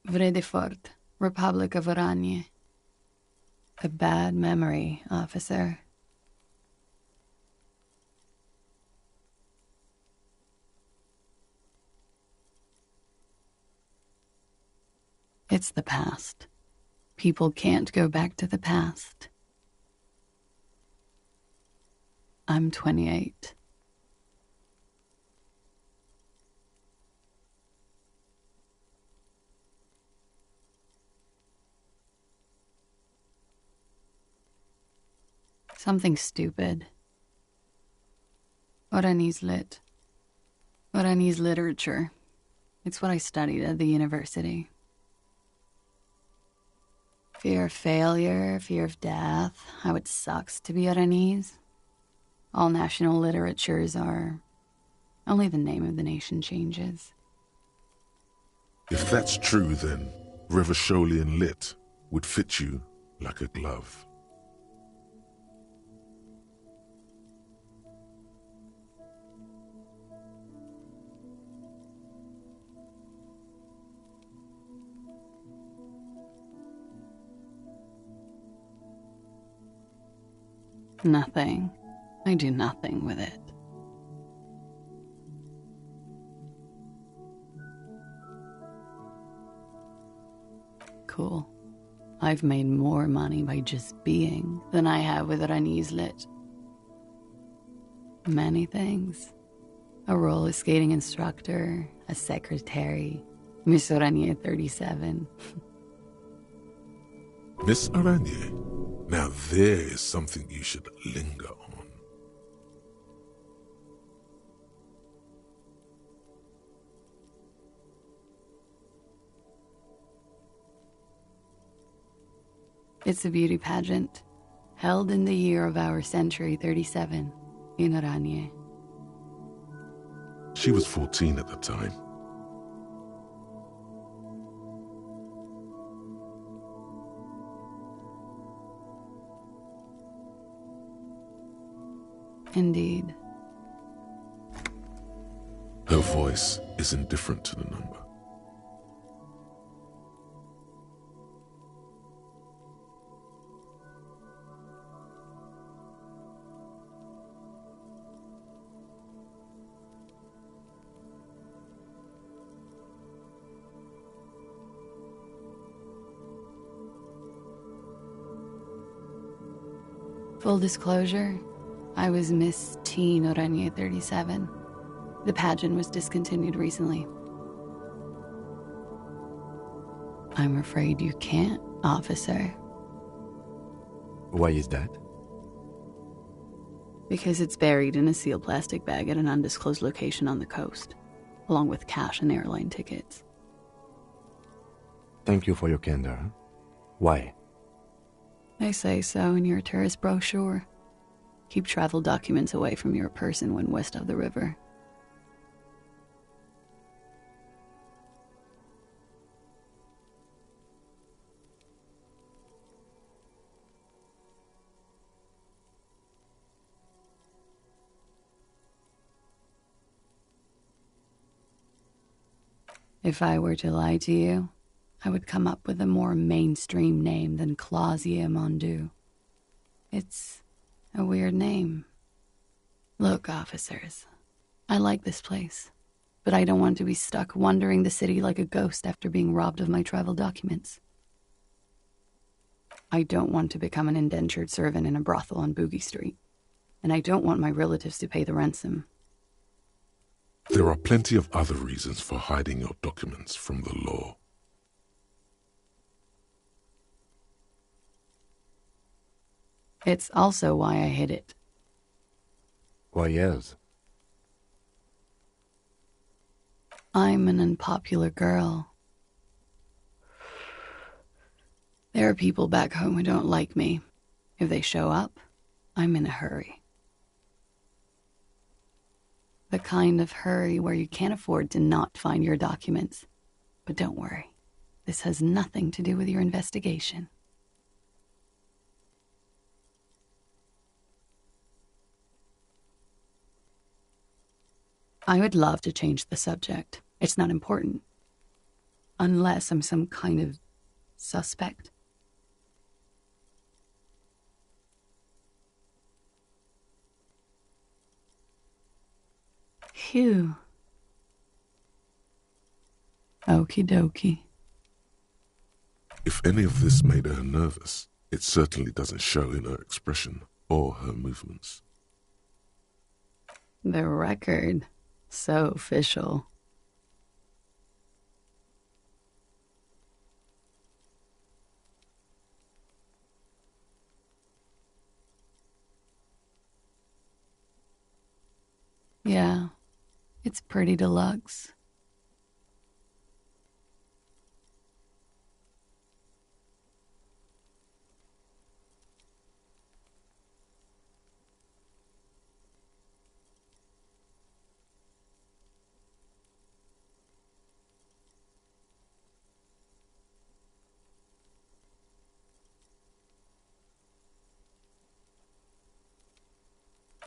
Vredefort, Republic of Oranje. A bad memory, officer. It's the past. People can't go back to the past. I'm 28. Something stupid. Oranese lit. Oranese literature. It's what I studied at the university. Fear of failure, fear of death, how it sucks to be Oranese. All national literatures are... only the name of the nation changes. If that's true, then Revacholian lit would fit you like a glove. Nothing. I do nothing with it. Cool. I've made more money by just being than I have with Oranese lit. Many things. A roller skating instructor, a secretary, Miss Oranje 37. Miss Oranje, now there is something you should linger on. It's a beauty pageant, held in the year of our century 37, in Oranje. She was 14 at the time. Indeed. Her voice is indifferent to the number. Full disclosure, I was Miss Teen Oranje 37. The pageant was discontinued recently. I'm afraid you can't, officer. Why is that? Because it's buried in a sealed plastic bag at an undisclosed location on the coast, along with cash and airline tickets. Thank you for your candor. Why? They say so in your tourist brochure. Keep travel documents away from your person when west of the river. If I were to lie to you, I would come up with a more mainstream name than Clausia Mondu. It's a weird name. Look, officers, I like this place, but I don't want to be stuck wandering the city like a ghost after being robbed of my travel documents. I don't want to become an indentured servant in a brothel on Boogie Street, and I don't want my relatives to pay the ransom. There are plenty of other reasons for hiding your documents from the law. It's also why I hid it. Why else? I'm an unpopular girl. There are people back home who don't like me. If they show up, I'm in a hurry. The kind of hurry where you can't afford to not find your documents. But don't worry, this has nothing to do with your investigation. I would love to change the subject. It's not important. Unless I'm some kind of suspect. Phew. Okie dokie. If any of this made her nervous, it certainly doesn't show in her expression or her movements. The record. So official. Yeah, it's pretty deluxe.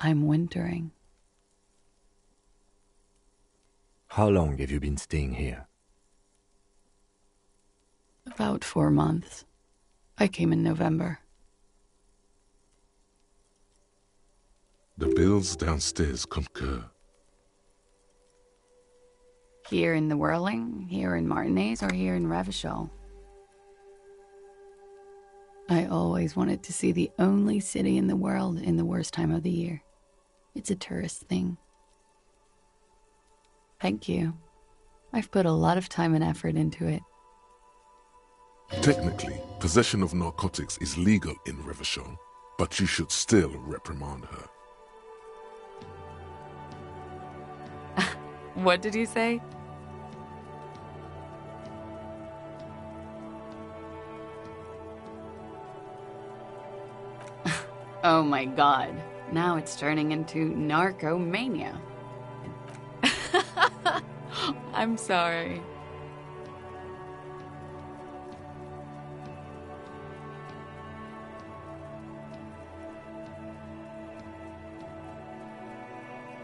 I'm wintering. How long have you been staying here? About 4 months. I came in November. The bills downstairs concur. Here in the Whirling, here in Martinez, or here in Revachol. I always wanted to see the only city in the world in the worst time of the year. It's a tourist thing. Thank you. I've put a lot of time and effort into it. Technically, possession of narcotics is legal in Revachol, but you should still reprimand her. What did you say? Oh my god. Now it's turning into narcomania. I'm sorry.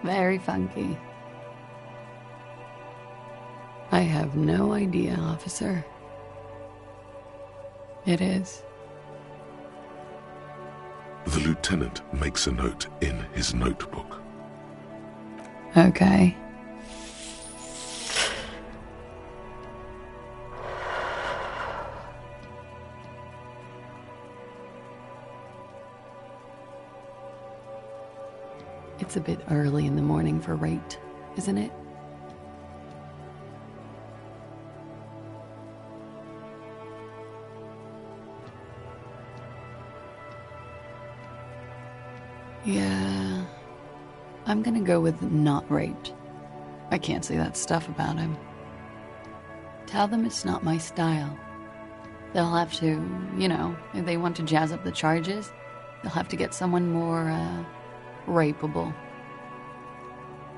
Very funky. I have no idea, officer. It is. The lieutenant makes a note in his notebook. Okay. It's a bit early in the morning for rape, isn't it? Yeah, I'm gonna go with not raped. I can't say that stuff about him. Tell them it's not my style. They'll have to, if they want to jazz up the charges, they'll have to get someone more, rapeable.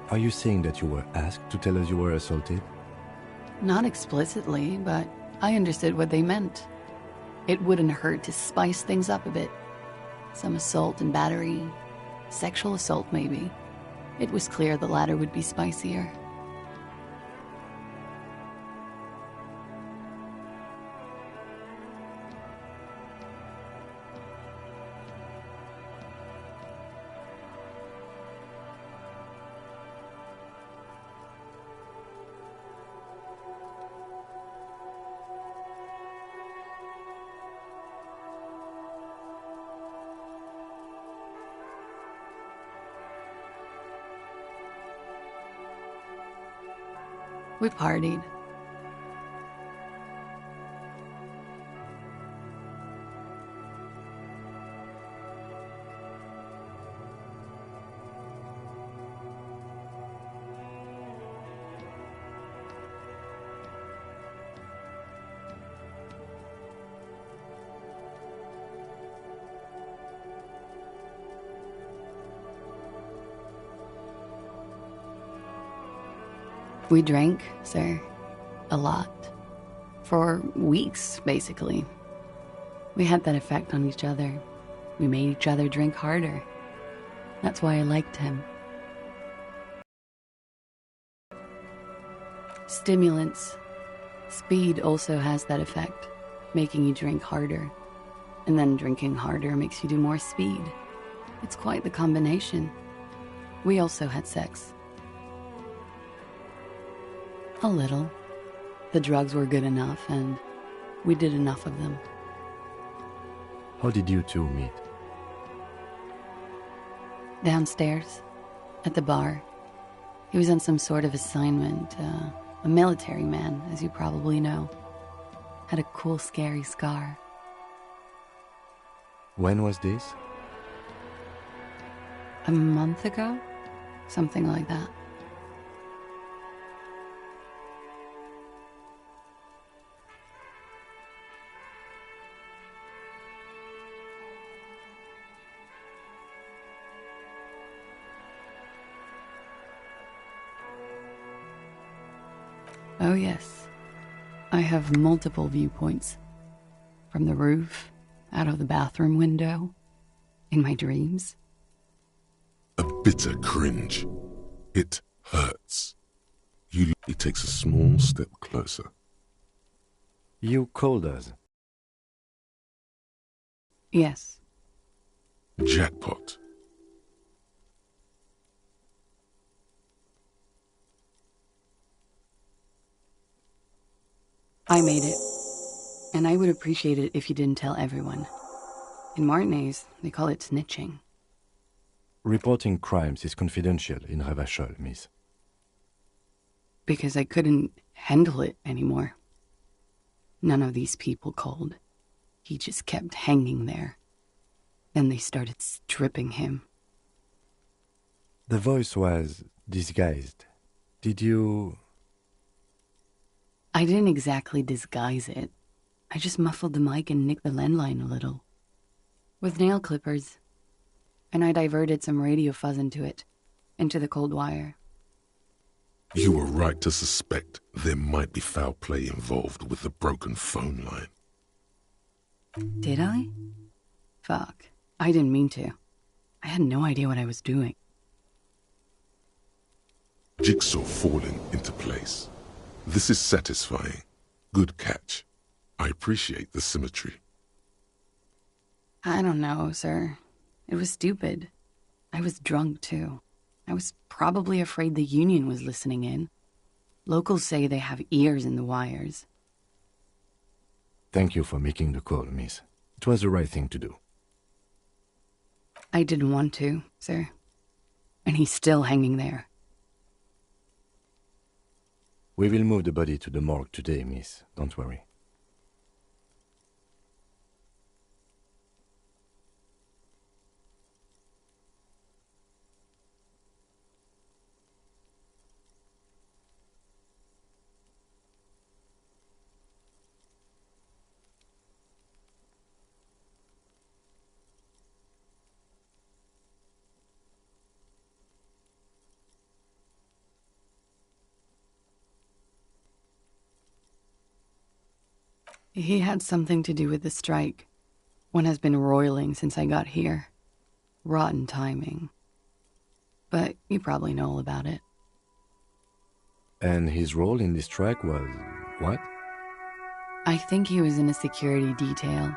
Are you saying that you were asked to tell us you were assaulted? Not explicitly, but I understood what they meant. It wouldn't hurt to spice things up a bit. Some assault and battery. Sexual assault, maybe. It was clear the latter would be spicier. We partied. We drank, sir. A lot. For weeks, basically. We had that effect on each other. We made each other drink harder. That's why I liked him. Stimulants. Speed also has that effect, making you drink harder. And then drinking harder makes you do more speed. It's quite the combination. We also had sex. A little. The drugs were good enough, and we did enough of them. How did you two meet? Downstairs, at the bar. He was on some sort of assignment. A military man, as you probably know. Had a cool, scary scar. When was this? A month ago? Something like that. Oh yes, I have multiple viewpoints. From the roof, out of the bathroom window, in my dreams. A bitter cringe. It hurts. He takes a small step closer. You called us. Yes. Jackpot. I made it. And I would appreciate it if you didn't tell everyone. In Martinez, they call it snitching. Reporting crimes is confidential in Revachol, miss. Because I couldn't handle it anymore. None of these people called. He just kept hanging there. Then they started stripping him. The voice was disguised. Did you... I didn't exactly disguise it. I just muffled the mic and nicked the landline a little. With nail clippers. And I diverted some radio fuzz into it. Into the cold wire. You were right to suspect there might be foul play involved with the broken phone line. Did I? Fuck. I didn't mean to. I had no idea what I was doing. Jigsaw falling into place. This is satisfying. Good catch. I appreciate the symmetry. I don't know, sir. It was stupid. I was drunk, too. I was probably afraid the Union was listening in. Locals say they have ears in the wires. Thank you for making the call, miss. It was the right thing to do. I didn't want to, sir. And he's still hanging there. We will move the body to the morgue today, miss. Don't worry. He had something to do with the strike. One has been roiling since I got here. Rotten timing. But you probably know all about it. And his role in this strike was what? I think he was in a security detail.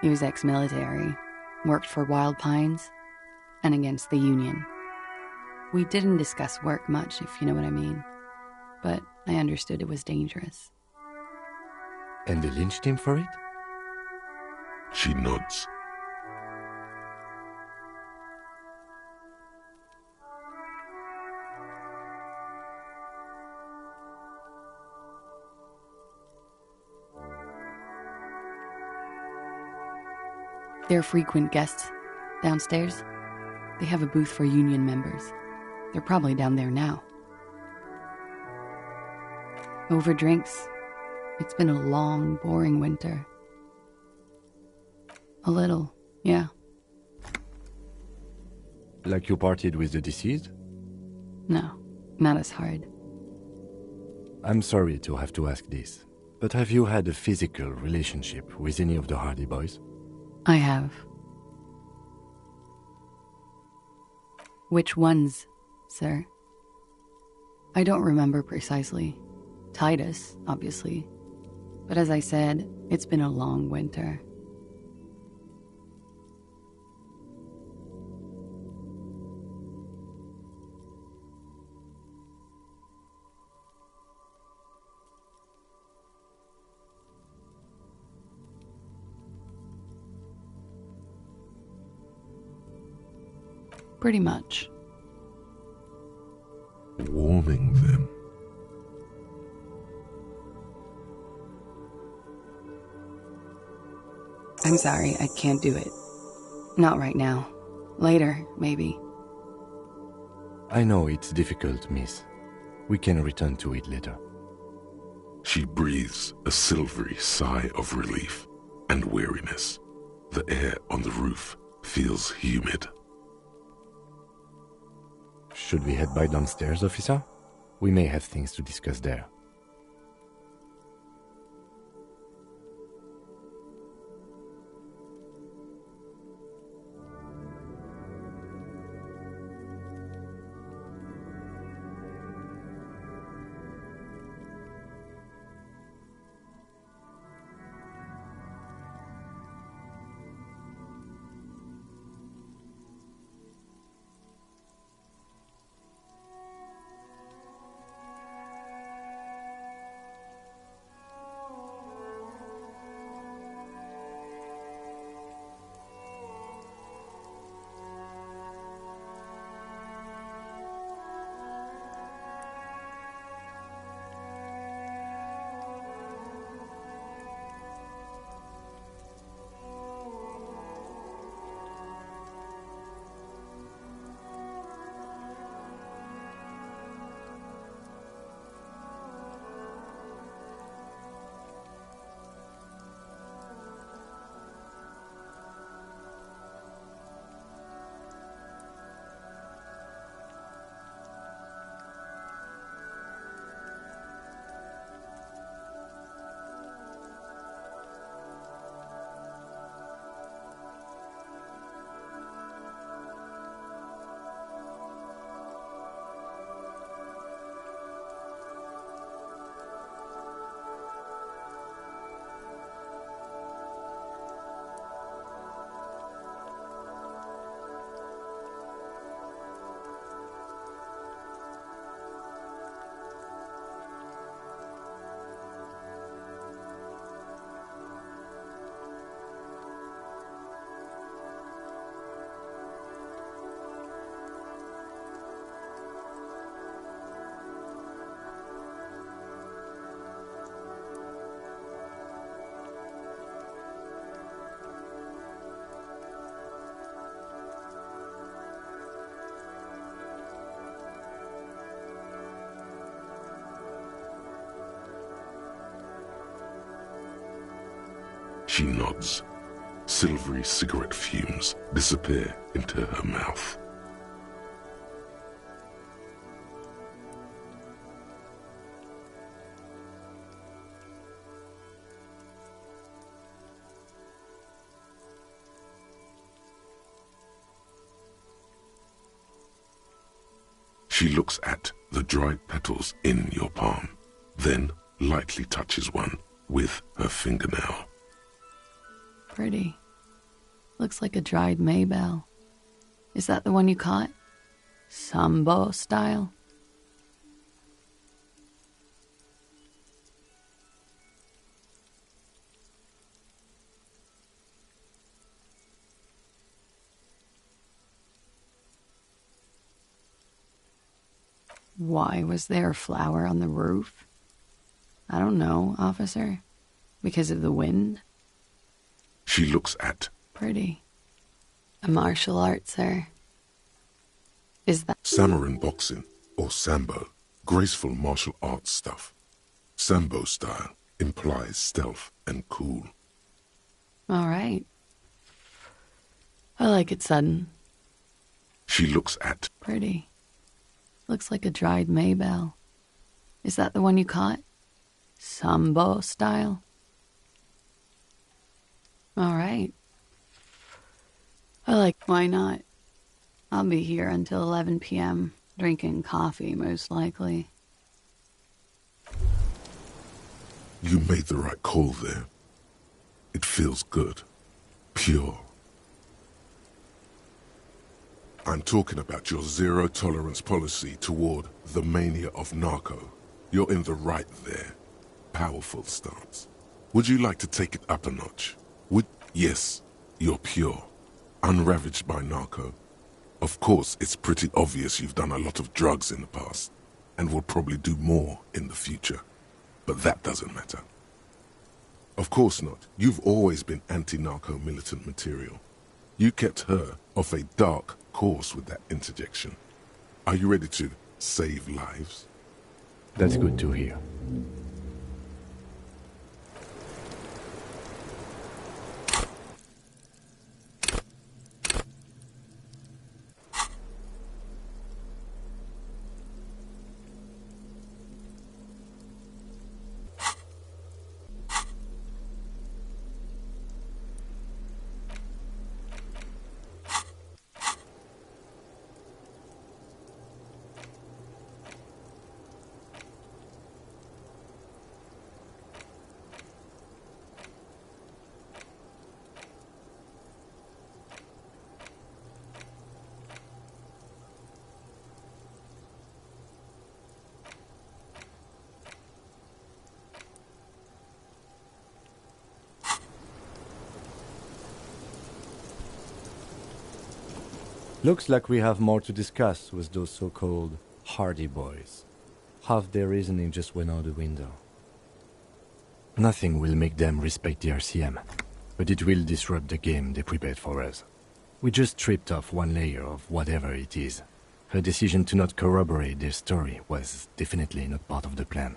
He was ex-military, worked for Wild Pines, and against the Union. We didn't discuss work much, if you know what I mean. But I understood it was dangerous. And they lynched him for it? She nods. They're frequent guests downstairs. They have a booth for Union members. They're probably down there now. Over drinks. It's been a long, boring winter. A little, yeah. Like you partied with the deceased? No, not as hard. I'm sorry to have to ask this, but have you had a physical relationship with any of the Hardy Boys? I have. Which ones, sir? I don't remember precisely. Titus, obviously. But as I said, it's been a long winter. Pretty much. Warming them. I'm sorry, I can't do it. Not right now. Later, maybe. I know it's difficult, miss. We can return to it later. She breathes a silvery sigh of relief and weariness. The air on the roof feels humid. Should we head by downstairs, officer? We may have things to discuss there. She nods. Silvery cigarette fumes disappear into her mouth. She looks at the dried petals in your palm, then lightly touches one with her fingernail. Pretty. Looks like a dried maybell. Is that the one you caught? Sambo style? Why was there a flower on the roof? I don't know, officer. Because of the wind? She looks at... Pretty. A martial art, sir. Is that... Samurai boxing, or Sambo. Graceful martial arts stuff. Sambo style implies stealth and cool. All right. I like it sudden. She looks at... Pretty. Looks like a dried maybell. Is that the one you caught? Sambo style? All right. Why not? I'll be here until 11 p.m., drinking coffee, most likely. You made the right call there. It feels good. Pure. I'm talking about your zero-tolerance policy toward the mania of narco. You're in the right there. Powerful stance. Would you like to take it up a notch? Yes, you're pure. Unravaged by narco. Of course, it's pretty obvious you've done a lot of drugs in the past, and will probably do more in the future. But that doesn't matter. Of course not. You've always been anti-narco militant material. You kept her off a dark course with that interjection. Are you ready to save lives? That's good to hear. Looks like we have more to discuss with those so-called Hardy Boys. Half their reasoning just went out the window. Nothing will make them respect the RCM, but it will disrupt the game they prepared for us. We just stripped off one layer of whatever it is. Her decision to not corroborate their story was definitely not part of the plan.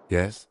Yes?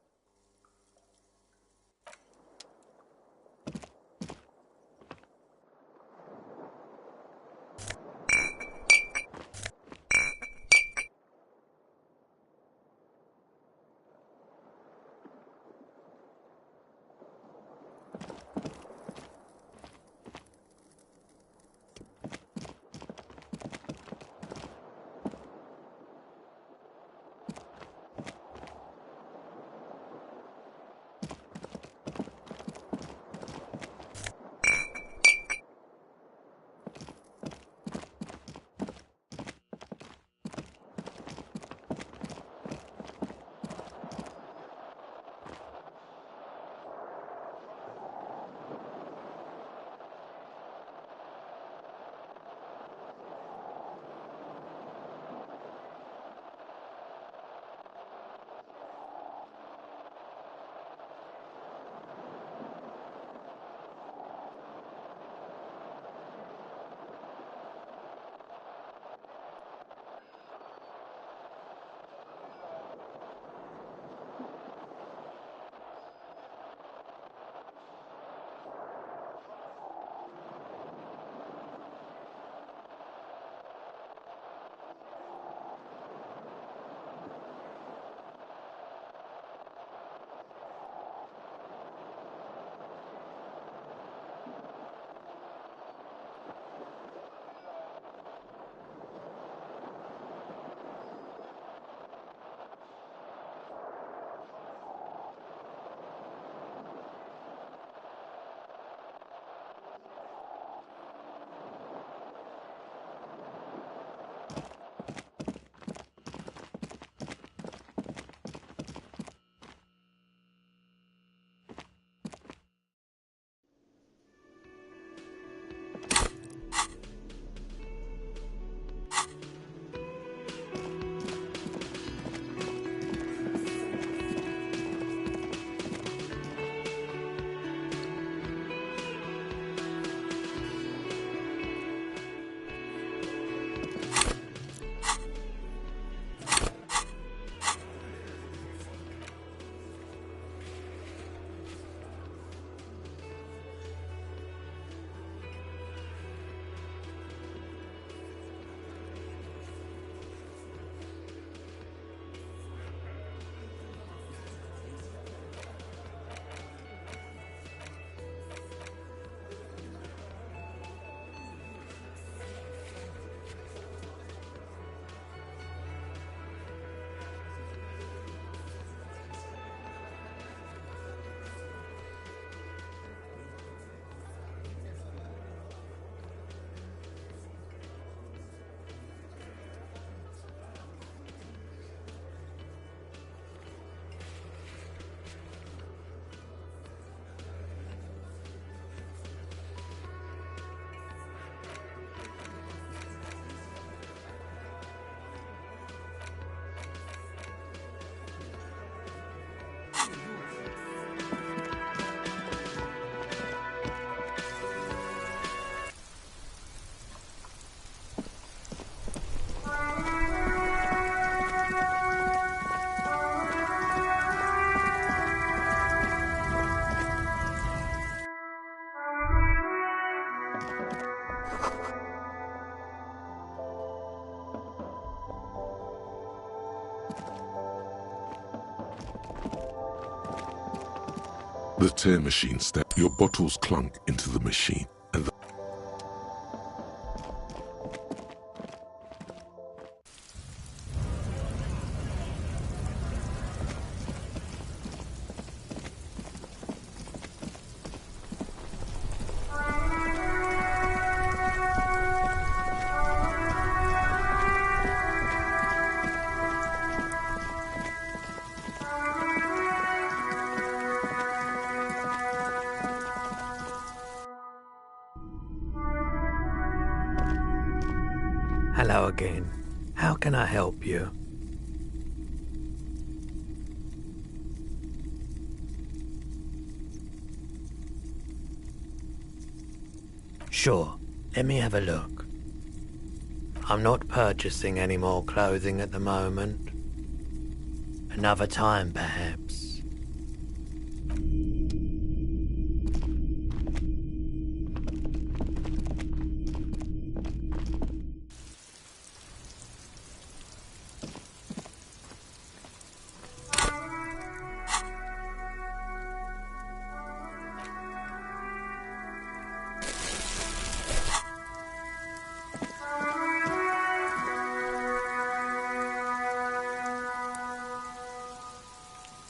The tear machine stepped. Your bottles clunk into the machine, and Hello again. How can I help you? Sure, let me have a look. I'm not purchasing any more clothing at the moment. Another time, perhaps.